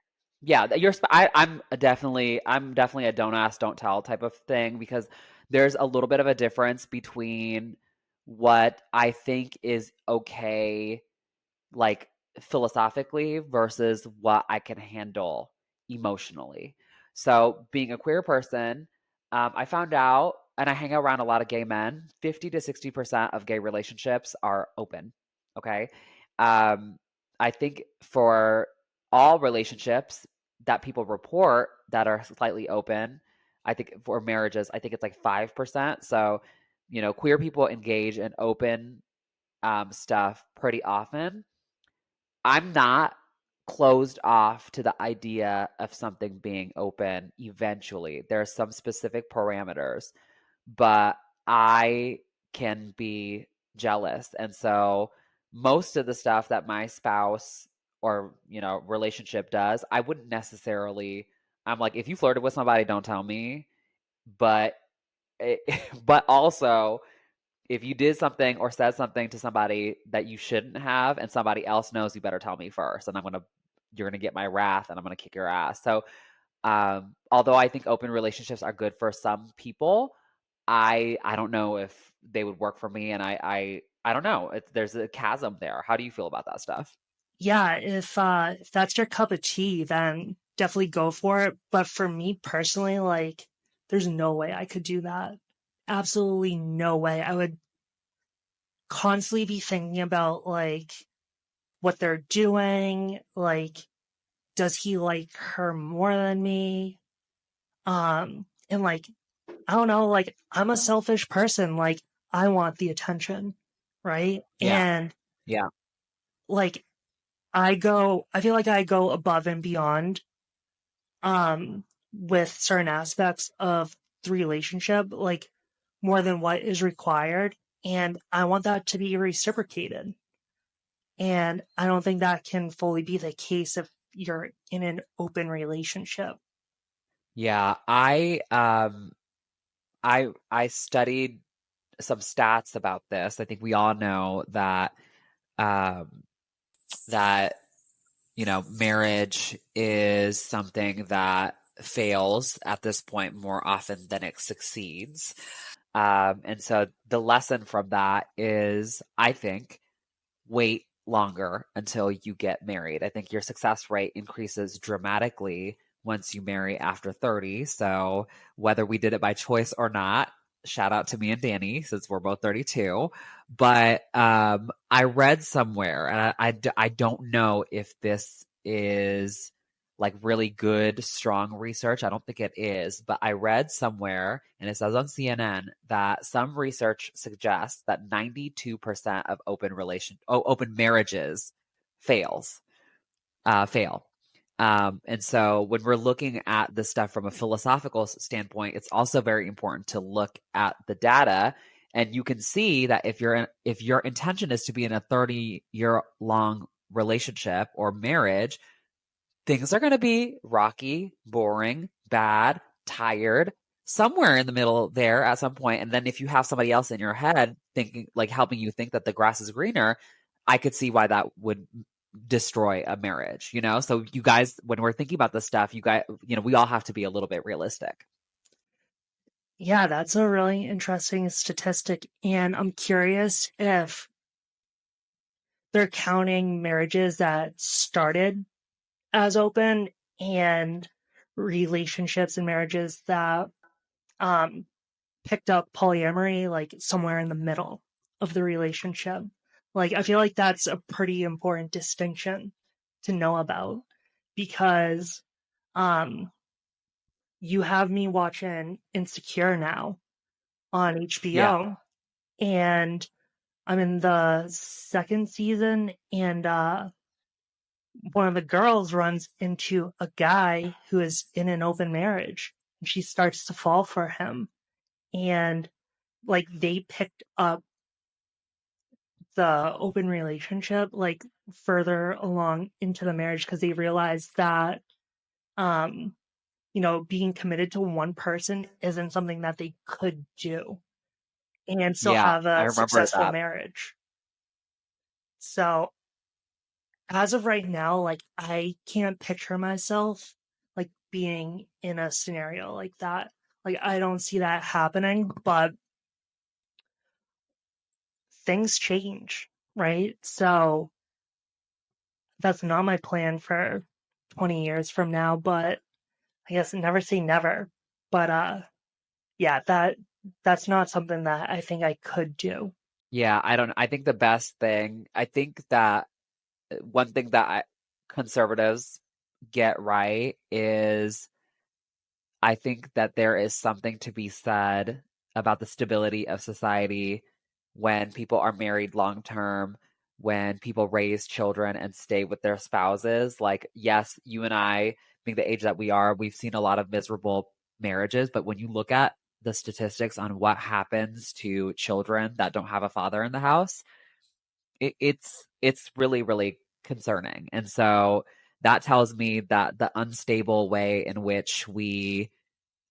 S1: Yeah, I'm definitely a don't ask, don't tell type of thing because there's a little bit of a difference between what I think is okay, like philosophically, versus what I can handle emotionally. So, being a queer person, I found out, and I hang around a lot of gay men, 50 to 60% of gay relationships are open. Okay. Um, I think for all relationships that people report that are slightly open, I think for marriages, I think it's like 5%. So, queer people engage in open stuff pretty often. I'm not closed off to the idea of something being open eventually. There are some specific parameters, but I can be jealous. And so most of the stuff that my spouse or, relationship does, I wouldn't necessarily, I'm like, if you flirted with somebody, don't tell me. But, but also, if you did something or said something to somebody that you shouldn't have and somebody else knows, you better tell me first and you're going to get my wrath and I'm going to kick your ass. So although I think open relationships are good for some people, I don't know if they would work for me, and I don't know. There's a chasm there. How do you feel about that stuff?
S2: yeah, if that's your cup of tea, then definitely go for it. But for me personally, like, there's no way I could do that. Absolutely no way. I would constantly be thinking about, like, what they're doing, like, does he like her more than me? And, like, I don't know, like, I'm a selfish person, like, I want the attention, right?
S1: Yeah,
S2: And,
S1: yeah,
S2: like, I feel like I go above and beyond, with certain aspects of the relationship, like, more than what is required, and I want that to be reciprocated. And I don't think that can fully be the case if you're in an open relationship.
S1: yeah. I studied some stats about this. I think we all know that um, that marriage is something that fails at this point more often than it succeeds. And so the lesson from that is, I think, wait longer until you get married. I think your success rate increases dramatically once you marry after 30. So whether we did it by choice or not, shout out to me and Dani since we're both 32. But I read somewhere, and I don't know if this is like really good, strong research. I don't think it is, but I read somewhere, and it says on CNN that some research suggests that 92% of open marriages fail. And so when we're looking at this stuff from a philosophical standpoint, it's also very important to look at the data. And you can see that if your intention is to be in a 30-year long relationship or marriage, things are going to be rocky, boring, bad, tired, somewhere in the middle there at some point. And then if you have somebody else in your head thinking, like helping you think that the grass is greener, I could see why that would destroy a marriage, you know? So you guys, when we're thinking about this stuff, you guys, you know, we all have to be a little bit realistic.
S2: Yeah, that's a really interesting statistic. And I'm curious if they're counting marriages that started as open and relationships and marriages that picked up polyamory, like somewhere in the middle of the relationship. Like, I feel like that's a pretty important distinction to know about because you have me watching Insecure now on
S1: Yeah.
S2: HBO, and I'm in the second season, and one of the girls runs into a guy who is in an open marriage, and she starts to fall for him. And like they picked up the open relationship like further along into the marriage because they realized that being committed to one person isn't something that they could do and still
S1: Yeah,
S2: have
S1: I
S2: a
S1: remember
S2: successful
S1: that.
S2: marriage. So as of right now, like I can't picture myself like being in a scenario like that. Like I don't see that happening, but things change, right? So that's not my plan for 20 years from now, but I guess never say never. But yeah, that's not something that I think I could do.
S1: Yeah, I think the best thing, I think that one thing that conservatives get right is I think that there is something to be said about the stability of society when people are married long term, when people raise children and stay with their spouses. Like, yes, you and I, being the age that we are, we've seen a lot of miserable marriages, but when you look at the statistics on what happens to children that don't have a father in the house, it's really, really concerning. And so that tells me that the unstable way in which we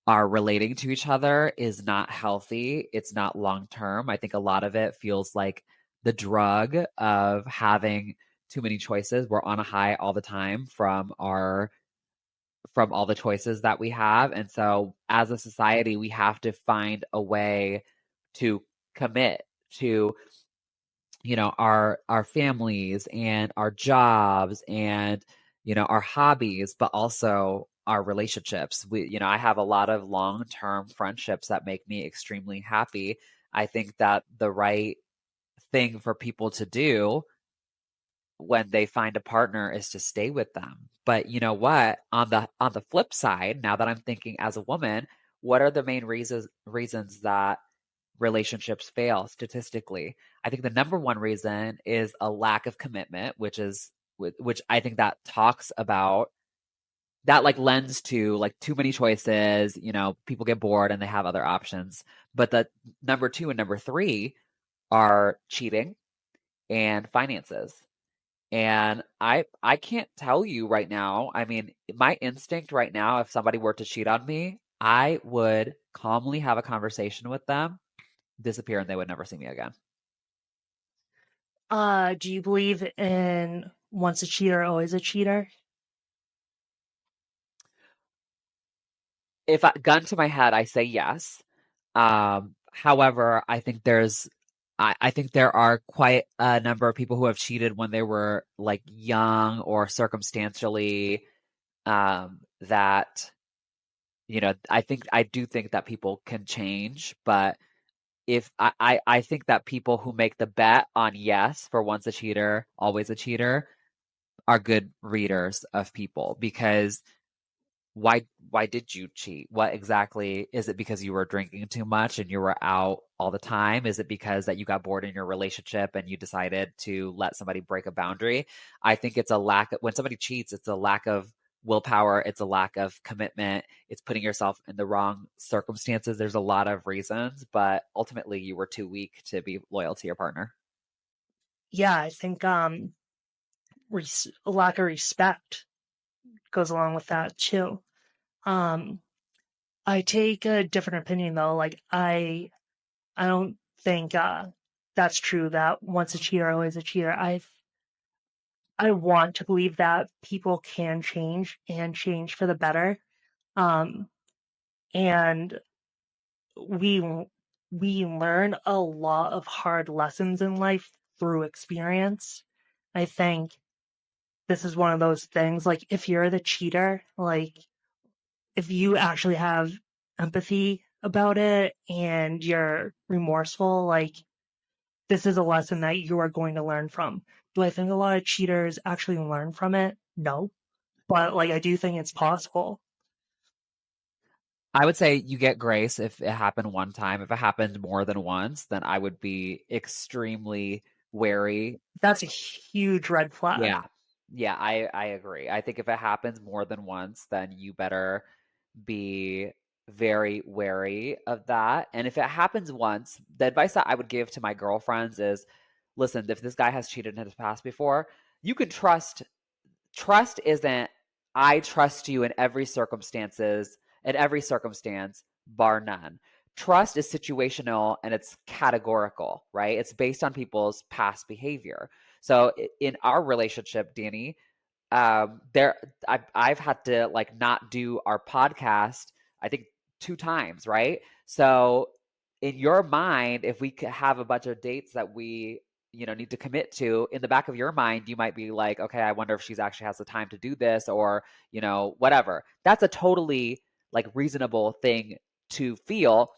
S1: are relating to each other is not healthy. It's not long term. I think a lot of it feels like the drug of having too many choices. We're on a high all the time from all the choices that we have. And so as a society, we have to find a way to commit to our families and our jobs and our hobbies, but also our relationships. I have a lot of long-term friendships that make me extremely happy. I think that the right thing for people to do when they find a partner is to stay with them. But you know what? On the flip side, now that I'm thinking as a woman, what are the main reasons that relationships fail statistically? I think the number one reason is a lack of commitment, which I think that talks about that, like lends to like too many choices, people get bored and they have other options. But the number two and number three are cheating and finances. And I can't tell you right now. I mean, my instinct right now, if somebody were to cheat on me, I would calmly have a conversation with them, disappear, and they would never see me again.
S2: Do you believe in once a cheater, always a cheater?
S1: If gun to my head, I say yes. However, I think there are quite a number of people who have cheated when they were like young or circumstantially, that I do think that people can change, but if I think that people who make the bet on yes for once a cheater, always a cheater are good readers of people, because why did you cheat? What exactly is it? Because you were drinking too much and you were out all the time? Is it because that you got bored in your relationship and you decided to let somebody break a boundary? I think it's a lack of, when somebody cheats, it's a lack of willpower, it's a lack of commitment, it's putting yourself in the wrong circumstances. There's a lot of reasons, but ultimately you were too weak to be loyal to your partner.
S2: Yeah, I think a lack of respect goes along with that too. Um, I take a different opinion though. Like I don't think that's true that once a cheater, always a cheater. I want to believe that people can change and change for the better. Um, and we we learn a lot of hard lessons in life through experience. I think this is one of those things, like if you're the cheater, like if you actually have empathy about it and you're remorseful, like this is a lesson that you are going to learn from. Do I think a lot of cheaters actually learn from it? No. But like I do think it's possible.
S1: I would say you get grace if it happened one time. If it happened more than once, then I would be extremely wary.
S2: That's a huge red flag.
S1: Yeah. Yeah, I agree. I think if it happens more than once, then you better be very wary of that. And if it happens once, the advice that I would give to my girlfriends is, listen, if this guy has cheated in his past before, you can trust isn't I trust you in every circumstance, bar none. Trust is situational and it's categorical, right? It's based on people's past behavior. So in our relationship, Danny, there I've had to like not do our podcast, I think 2 times, right? So in your mind, if we could have a bunch of dates that we need to commit to, in the back of your mind you might be like, okay, I wonder if she's actually has the time to do this, or whatever. That's a totally like reasonable thing to feel.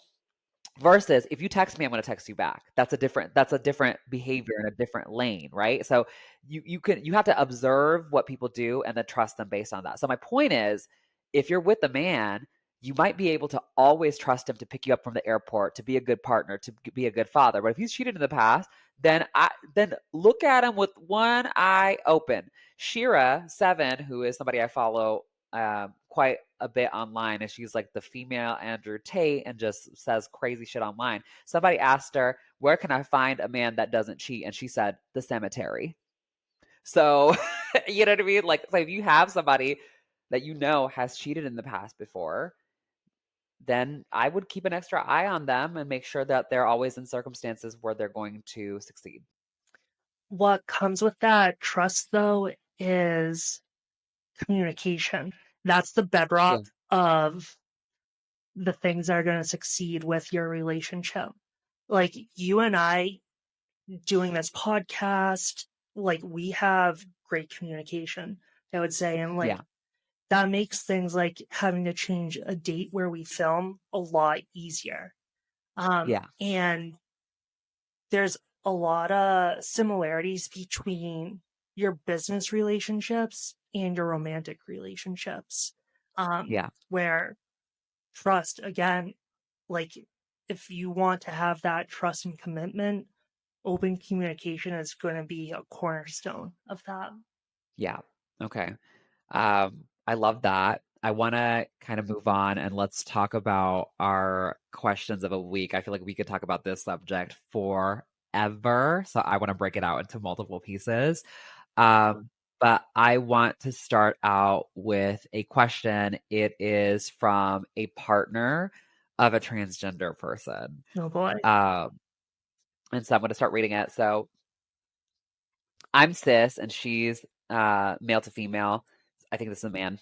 S1: Versus if you text me, I'm going to text you back. That's a different behavior in a different lane, right? So you have to observe what people do and then trust them based on that. So my point is, if you're with a man, you might be able to always trust him to pick you up from the airport, to be a good partner, to be a good father. But if he's cheated in the past, then look at him with one eye open. Shira7, who is somebody I follow quite a bit online, and she's like the female Andrew Tate and just says crazy shit online. Somebody asked her, where can I find a man that doesn't cheat? And she said, the cemetery. So, you know what I mean? Like, so if you have somebody that has cheated in the past before, then I would keep an extra eye on them and make sure that they're always in circumstances where they're going to succeed.
S2: What comes with that trust, though, is communication. That's the bedrock of the things that are going to succeed with your relationship. Like you and I doing this podcast, like we have great communication, I would say. And like
S1: Yeah.
S2: that makes things like having to change a date where we film a lot easier.
S1: Yeah.
S2: And there's a lot of similarities between your business relationships and your romantic relationships.
S1: Yeah.
S2: Where trust, again, like if you want to have that trust and commitment, open communication is going to be a cornerstone of that.
S1: Yeah. Okay. I love that. I want to kind of move on and let's talk about our questions of a week. I feel like we could talk about this subject forever. So I want to break it out into multiple pieces. But I want to start out with a question. It is from a partner of a transgender person.
S2: Oh boy.
S1: And so I'm going to start reading it. So I'm cis and she's male to female. I think this is a man.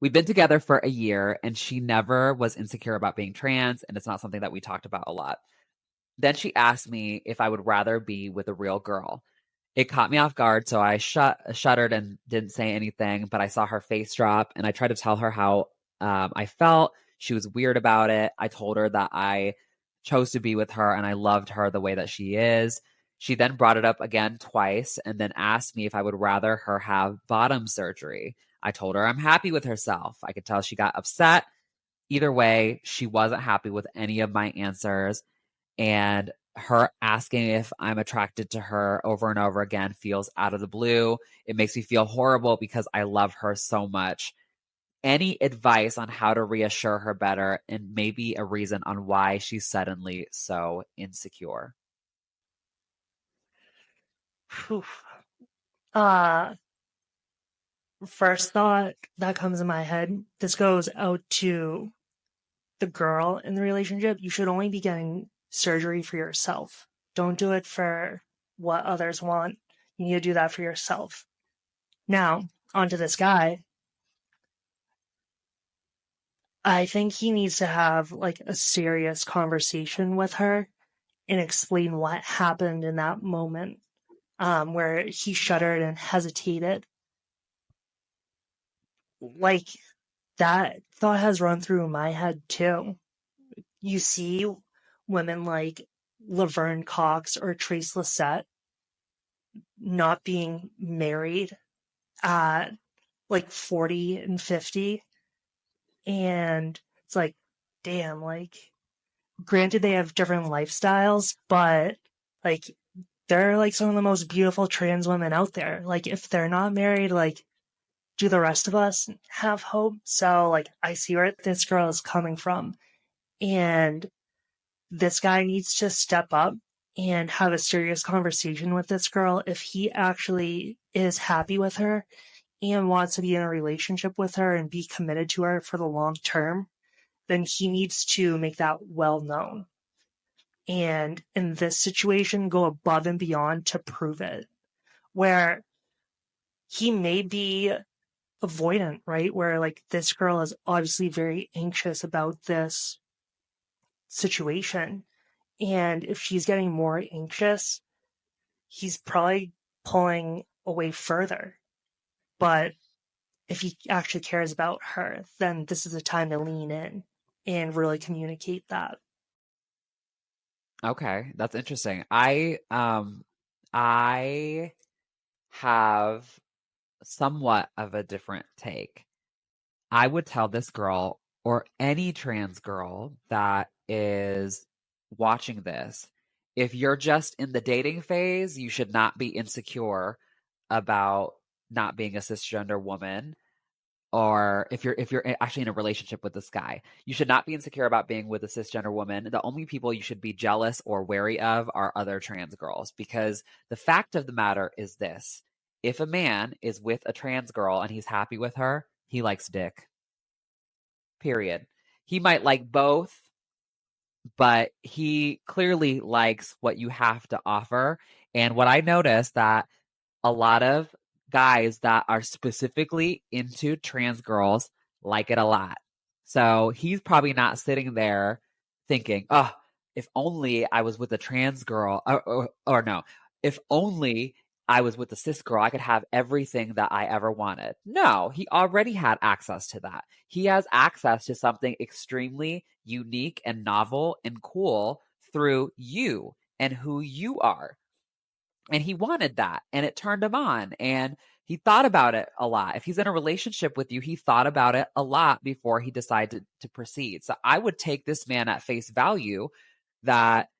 S1: We've been together for a year and she never was insecure about being trans, and it's not something that we talked about a lot. Then she asked me if I would rather be with a real girl. It caught me off guard, so I shuddered and didn't say anything, but I saw her face drop and I tried to tell her how I felt. She was weird about it. I told her that I chose to be with her and I loved her the way that she is. She then brought it up again twice and then asked me if I would rather her have bottom surgery. I told her I'm happy with herself. I could tell she got upset. Either way, she wasn't happy with any of my answers. And her asking if I'm attracted to her over and over again feels out of the blue. It makes me feel horrible because I love her so much. Any advice on how to reassure her better, and maybe a reason on why she's suddenly so insecure?
S2: Whew. First thought that comes in my head, this goes out to the girl in the relationship, you should only be getting surgery for yourself. Don't do it for what others want. You need to do that for yourself. Now, onto this guy. I think he needs to have like a serious conversation with her and explain what happened in that moment, where he shuddered and hesitated. Like, that thought has run through my head too. You see women like Laverne Cox or Trace Lysette not being married at like 40 and 50, and it's like, damn, like, granted they have different lifestyles, but like, they're like some of the most beautiful trans women out there. Like, if they're not married, like, do the rest of us have hope? So like, I see where this girl is coming from, and this guy needs to step up and have a serious conversation with this girl if he actually is happy with her and wants to be in a relationship with her and be committed to her for the long term. Then he needs to make that well known, and in this situation go above and beyond to prove it, where he may be avoidant, right? Where like, this girl is obviously very anxious about this situation, and if she's getting more anxious, he's probably pulling away further. But if he actually cares about her, then this is a time to lean in and really communicate that.
S1: Okay, that's interesting. I have somewhat of a different take. I would tell this girl or any trans girl that is watching this, if you're just in the dating phase, you should not be insecure about not being a cisgender woman. Or if you're actually in a relationship with this guy, you should not be insecure about being with a cisgender woman. The only people you should be jealous or wary of are other trans girls, because the fact of the matter is this: if a man is with a trans girl and he's happy with her, he likes dick. Period. He might like both, but he clearly likes what you have to offer. And what I noticed that a lot of guys that are specifically into trans girls like it a lot. So he's probably not sitting there thinking, oh, if only I was with a trans girl, or no, if only I was with a cis girl, I could have everything that I ever wanted. No, he already had access to that. He has access to something extremely unique and novel and cool through you and who you are. And he wanted that, and it turned him on, and he thought about it a lot. If he's in a relationship with you, he thought about it a lot before he decided to proceed. So I would take this man at face value that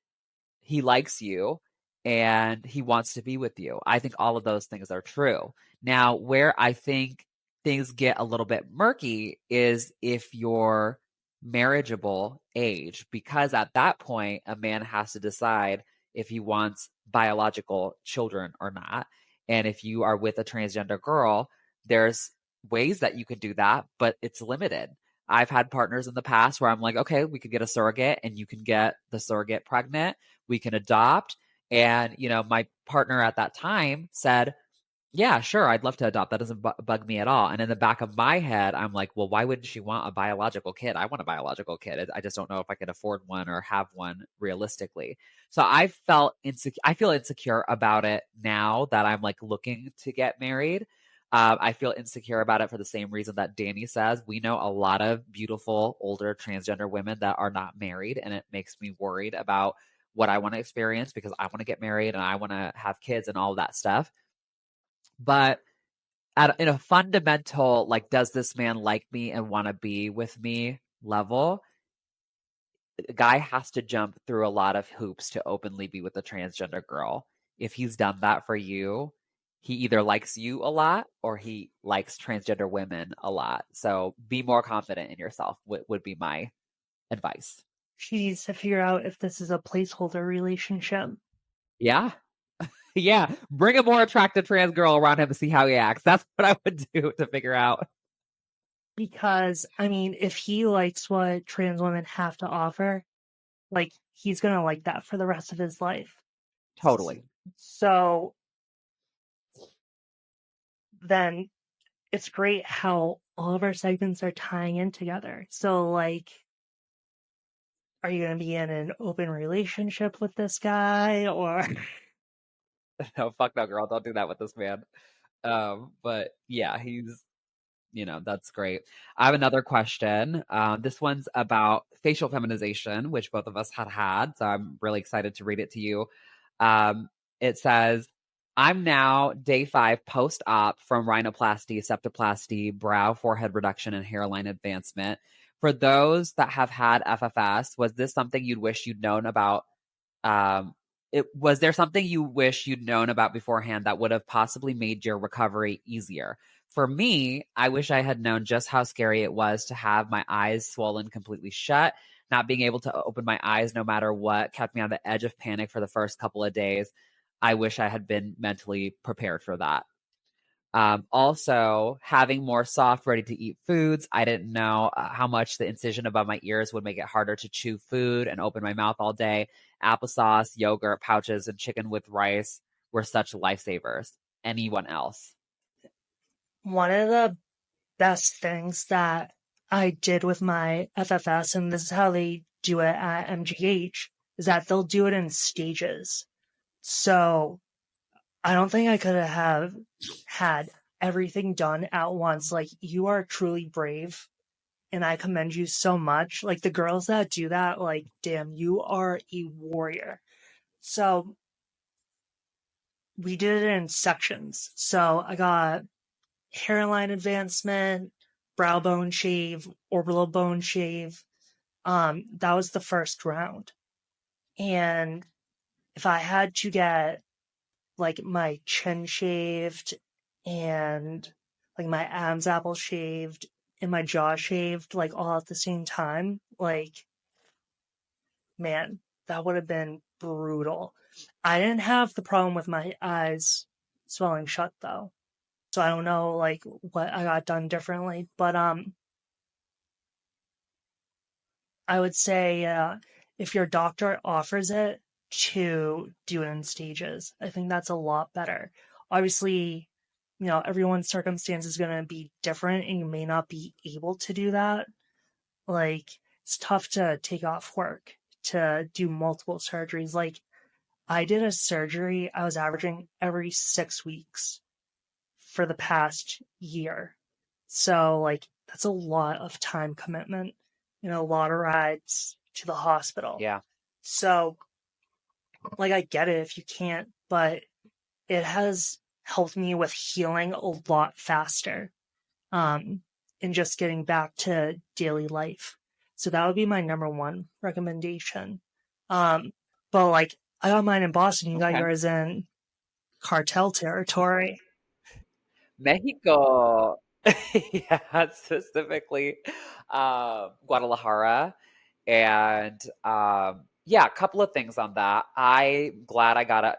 S1: he likes you and he wants to be with you. I think all of those things are true. Now, where I think things get a little bit murky is if you're marriageable age, because at that point, a man has to decide if he wants biological children or not. And if you are with a transgender girl, there's ways that you could do that, but it's limited. I've had partners in the past where I'm like, okay, we could get a surrogate and you can get the surrogate pregnant. We can adopt. And, my partner at that time said, yeah, sure, I'd love to adopt. That doesn't bug me at all. And in the back of my head, I'm like, well, why wouldn't she want a biological kid? I want a biological kid. I just don't know if I could afford one or have one realistically. So I feel insecure about it now that I'm like looking to get married. I feel insecure about it for the same reason that Dani says. We know a lot of beautiful older transgender women that are not married, and it makes me worried about what I want to experience because I want to get married and I want to have kids and all of that stuff. But in a fundamental, like, does this man like me and want to be with me level, the guy has to jump through a lot of hoops to openly be with a transgender girl. If he's done that for you, he either likes you a lot or he likes transgender women a lot. So be more confident in yourself would be my advice.
S2: She needs to figure out if this is a placeholder relationship.
S1: Yeah. Yeah. Bring a more attractive trans girl around him to see how he acts. That's what I would do to figure out.
S2: Because, I mean, if he likes what trans women have to offer, like, he's gonna like that for the rest of his life.
S1: Totally.
S2: So then it's great how all of our segments are tying in together. So, like, are you going to be in an open relationship with this guy, or
S1: No, fuck no, girl. Don't do that with this man. But yeah, he's, that's great. I have another question. This one's about facial feminization, which both of us had. So I'm really excited to read it to you. It says, I'm now day 5 post-op from rhinoplasty, septoplasty, brow, forehead reduction, and hairline advancement. For those that have had FFS, was this something you'd wish you'd known about? Was there something you wish you'd known about beforehand that would have possibly made your recovery easier? For me, I wish I had known just how scary it was to have my eyes swollen completely shut. Not being able to open my eyes no matter what kept me on the edge of panic for the first couple of days. I wish I had been mentally prepared for that. Also, having more soft, ready to eat foods. I didn't know how much the incision above my ears would make it harder to chew food and open my mouth all day. Applesauce, yogurt, pouches, and chicken with rice were such lifesavers. Anyone else?
S2: one of the best things that I did with my FFS, and this is how they do it at MGH, is that they'll do it in stages. So I don't think I could have had everything done at once. Like, you are truly brave, and I commend you so much. Like, the girls that do that, like, damn, you are a warrior. So we did it in sections. So I got hairline advancement, brow bone shave, orbital bone shave. That was the first round. And if I had to get like my chin shaved and like my Adam's apple shaved and my jaw shaved like all at the same time, like, man, that would have been brutal. I didn't have the problem with my eyes swelling shut though. So I don't know like what I got done differently, but I would say if your doctor offers it, to do it in stages. I think that's a lot better. Obviously, everyone's circumstance is going to be different and you may not be able to do that. Like, it's tough to take off work to do multiple surgeries. Like, I did a surgery, I was averaging every 6 weeks for the past year. So, like, that's a lot of time commitment, a lot of rides to the hospital.
S1: Yeah.
S2: So, like, I get it if you can't, but it has helped me with healing a lot faster, and just getting back to daily life. So that would be my number one recommendation. But like, I got mine in Boston, you got
S1: Okay.
S2: yours in cartel territory.
S1: Mexico. Yeah, specifically Guadalajara. And yeah, a couple of things on that. I'm glad I got it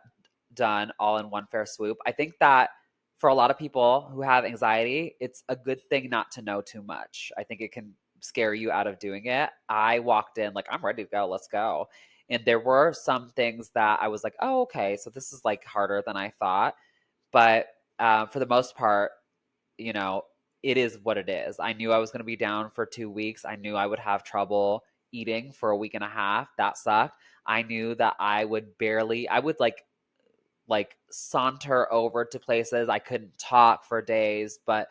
S1: done all in one fair swoop. I think that for a lot of people who have anxiety, it's a good thing not to know too much. I think it can scare you out of doing it. I walked in like, I'm ready to go, let's go. And there were some things that I was like, oh, okay, so this is like harder than I thought. But for the most part, you know, it is what it is. I knew I was going to be down for 2 weeks. I knew I would have trouble eating for a week and a half. That sucked. I knew that I would like saunter over to places. I couldn't talk for days, but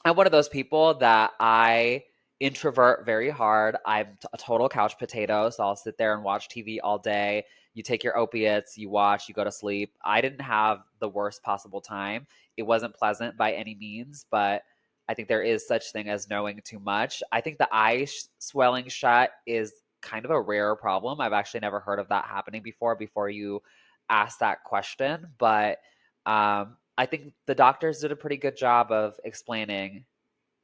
S1: I'm one of those people that I introvert very hard. I'm a total couch potato, so I'll sit there and watch TV all day. You take your opiates, you watch, you go to sleep. I didn't have the worst possible time. It wasn't pleasant by any means, but I think there is such thing as knowing too much. I think the eye swelling shut is kind of a rare problem. I've actually never heard of that happening before you asked that question, but I think the doctors did a pretty good job of explaining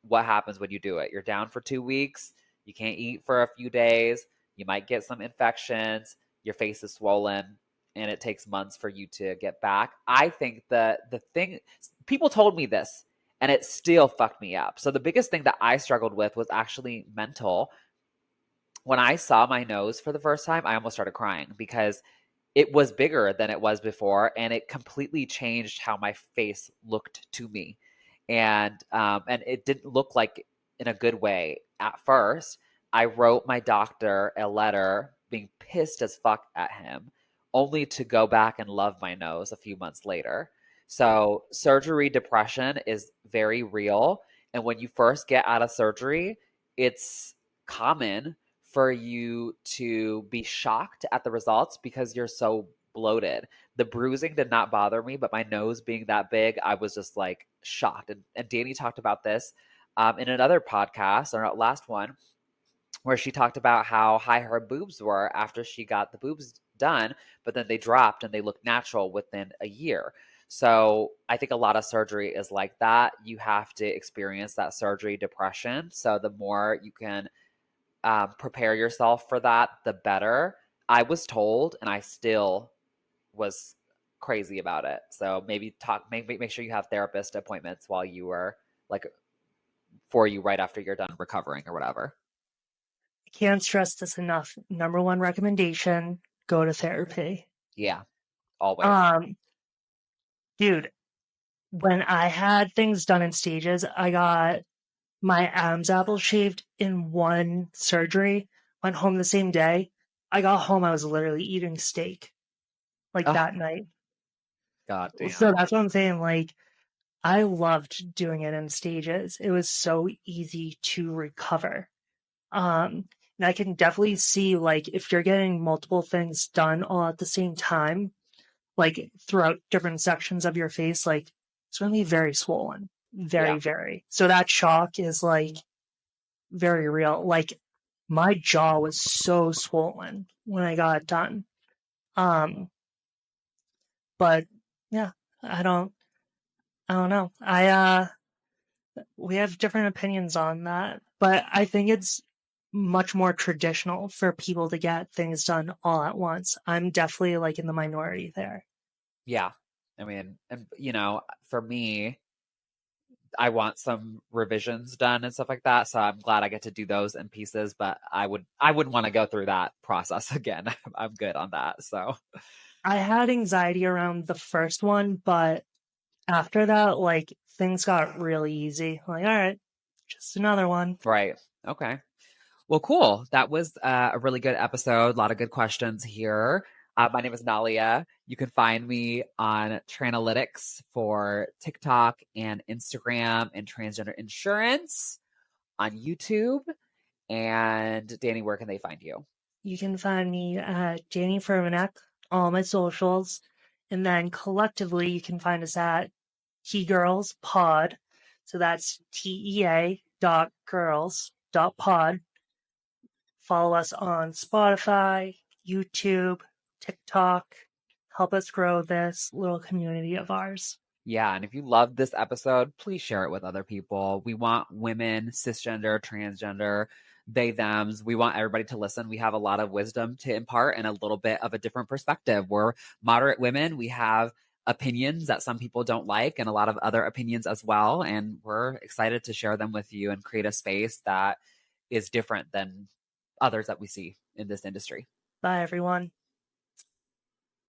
S1: what happens when you do it. You're down for 2 weeks. You can't eat for a few days. You might get some infections. Your face is swollen, and it takes months for you to get back. I think the thing people told me this, and it still fucked me up. So the biggest thing that I struggled with was actually mental. When I saw my nose for the first time, I almost started crying because it was bigger than it was before, and it completely changed how my face looked to me. And it didn't look like in a good way at first. I wrote my doctor a letter being pissed as fuck at him, only to go back and love my nose a few months later. So surgery depression is very real. And when you first get out of surgery, it's common for you to be shocked at the results because you're so bloated. The bruising did not bother me, but my nose being that big, I was just like shocked. And Dani talked about this in another podcast, or not last one, where she talked about how high her boobs were after she got the boobs done, but then they dropped and they looked natural within a year. So I think a lot of surgery is like that. You have to experience that surgery depression. So the more you can prepare yourself for that, the better. I was told, and I still was crazy about it. So maybe make sure you have therapist appointments while you were like for you right after you're done recovering or whatever.
S2: I can't stress this enough. Number one recommendation: go to therapy.
S1: Yeah, always.
S2: Dude, when I had things done in stages, I got my Adam's apple shaved in one surgery, went home the same day. I got home, I was literally eating steak like
S1: Oh,
S2: that night.
S1: God
S2: So
S1: damn.
S2: that's what I'm saying. Like, I loved doing it in stages. It was so easy to recover. And I can definitely see, like, if you're getting multiple things done all at the same time, like throughout different sections of your face, like it's going to be very swollen. Very,
S1: Yeah.
S2: very. So that shock is like very real. Like my jaw was so swollen when I got it done. Um, but yeah, I don't know. We have different opinions on that, but I think it's much more traditional for people to get things done all at once. I'm definitely like in the minority there.
S1: Yeah. I mean, and for me, I want some revisions done and stuff like that. So I'm glad I get to do those in pieces, but I wouldn't want to go through that process again. I'm good on that. So
S2: I had anxiety around the first one, but after that, like things got really easy. Like, all right, just another one.
S1: right. Okay. Well, cool. That was a really good episode. A lot of good questions here. My name is Nalea. You can find me on Tranalytics for TikTok and Instagram, and Transgender Insurance on YouTube. And Dani, where can they find you?
S2: You can find me at Dani Furmanek, all my socials. And then collectively, you can find us at Tea Girls Pod. So that's TEA.girls.pod. Follow us on Spotify, YouTube, TikTok. Help us grow this little community of ours.
S1: Yeah, and if you love this episode, please share it with other people. We want women, cisgender, transgender, they, thems. We want everybody to listen. We have a lot of wisdom to impart and a little bit of a different perspective. We're moderate women. We have opinions that some people don't like and a lot of other opinions as well. And we're excited to share them with you and create a space that is different than others that we see in this industry.
S2: Bye, everyone.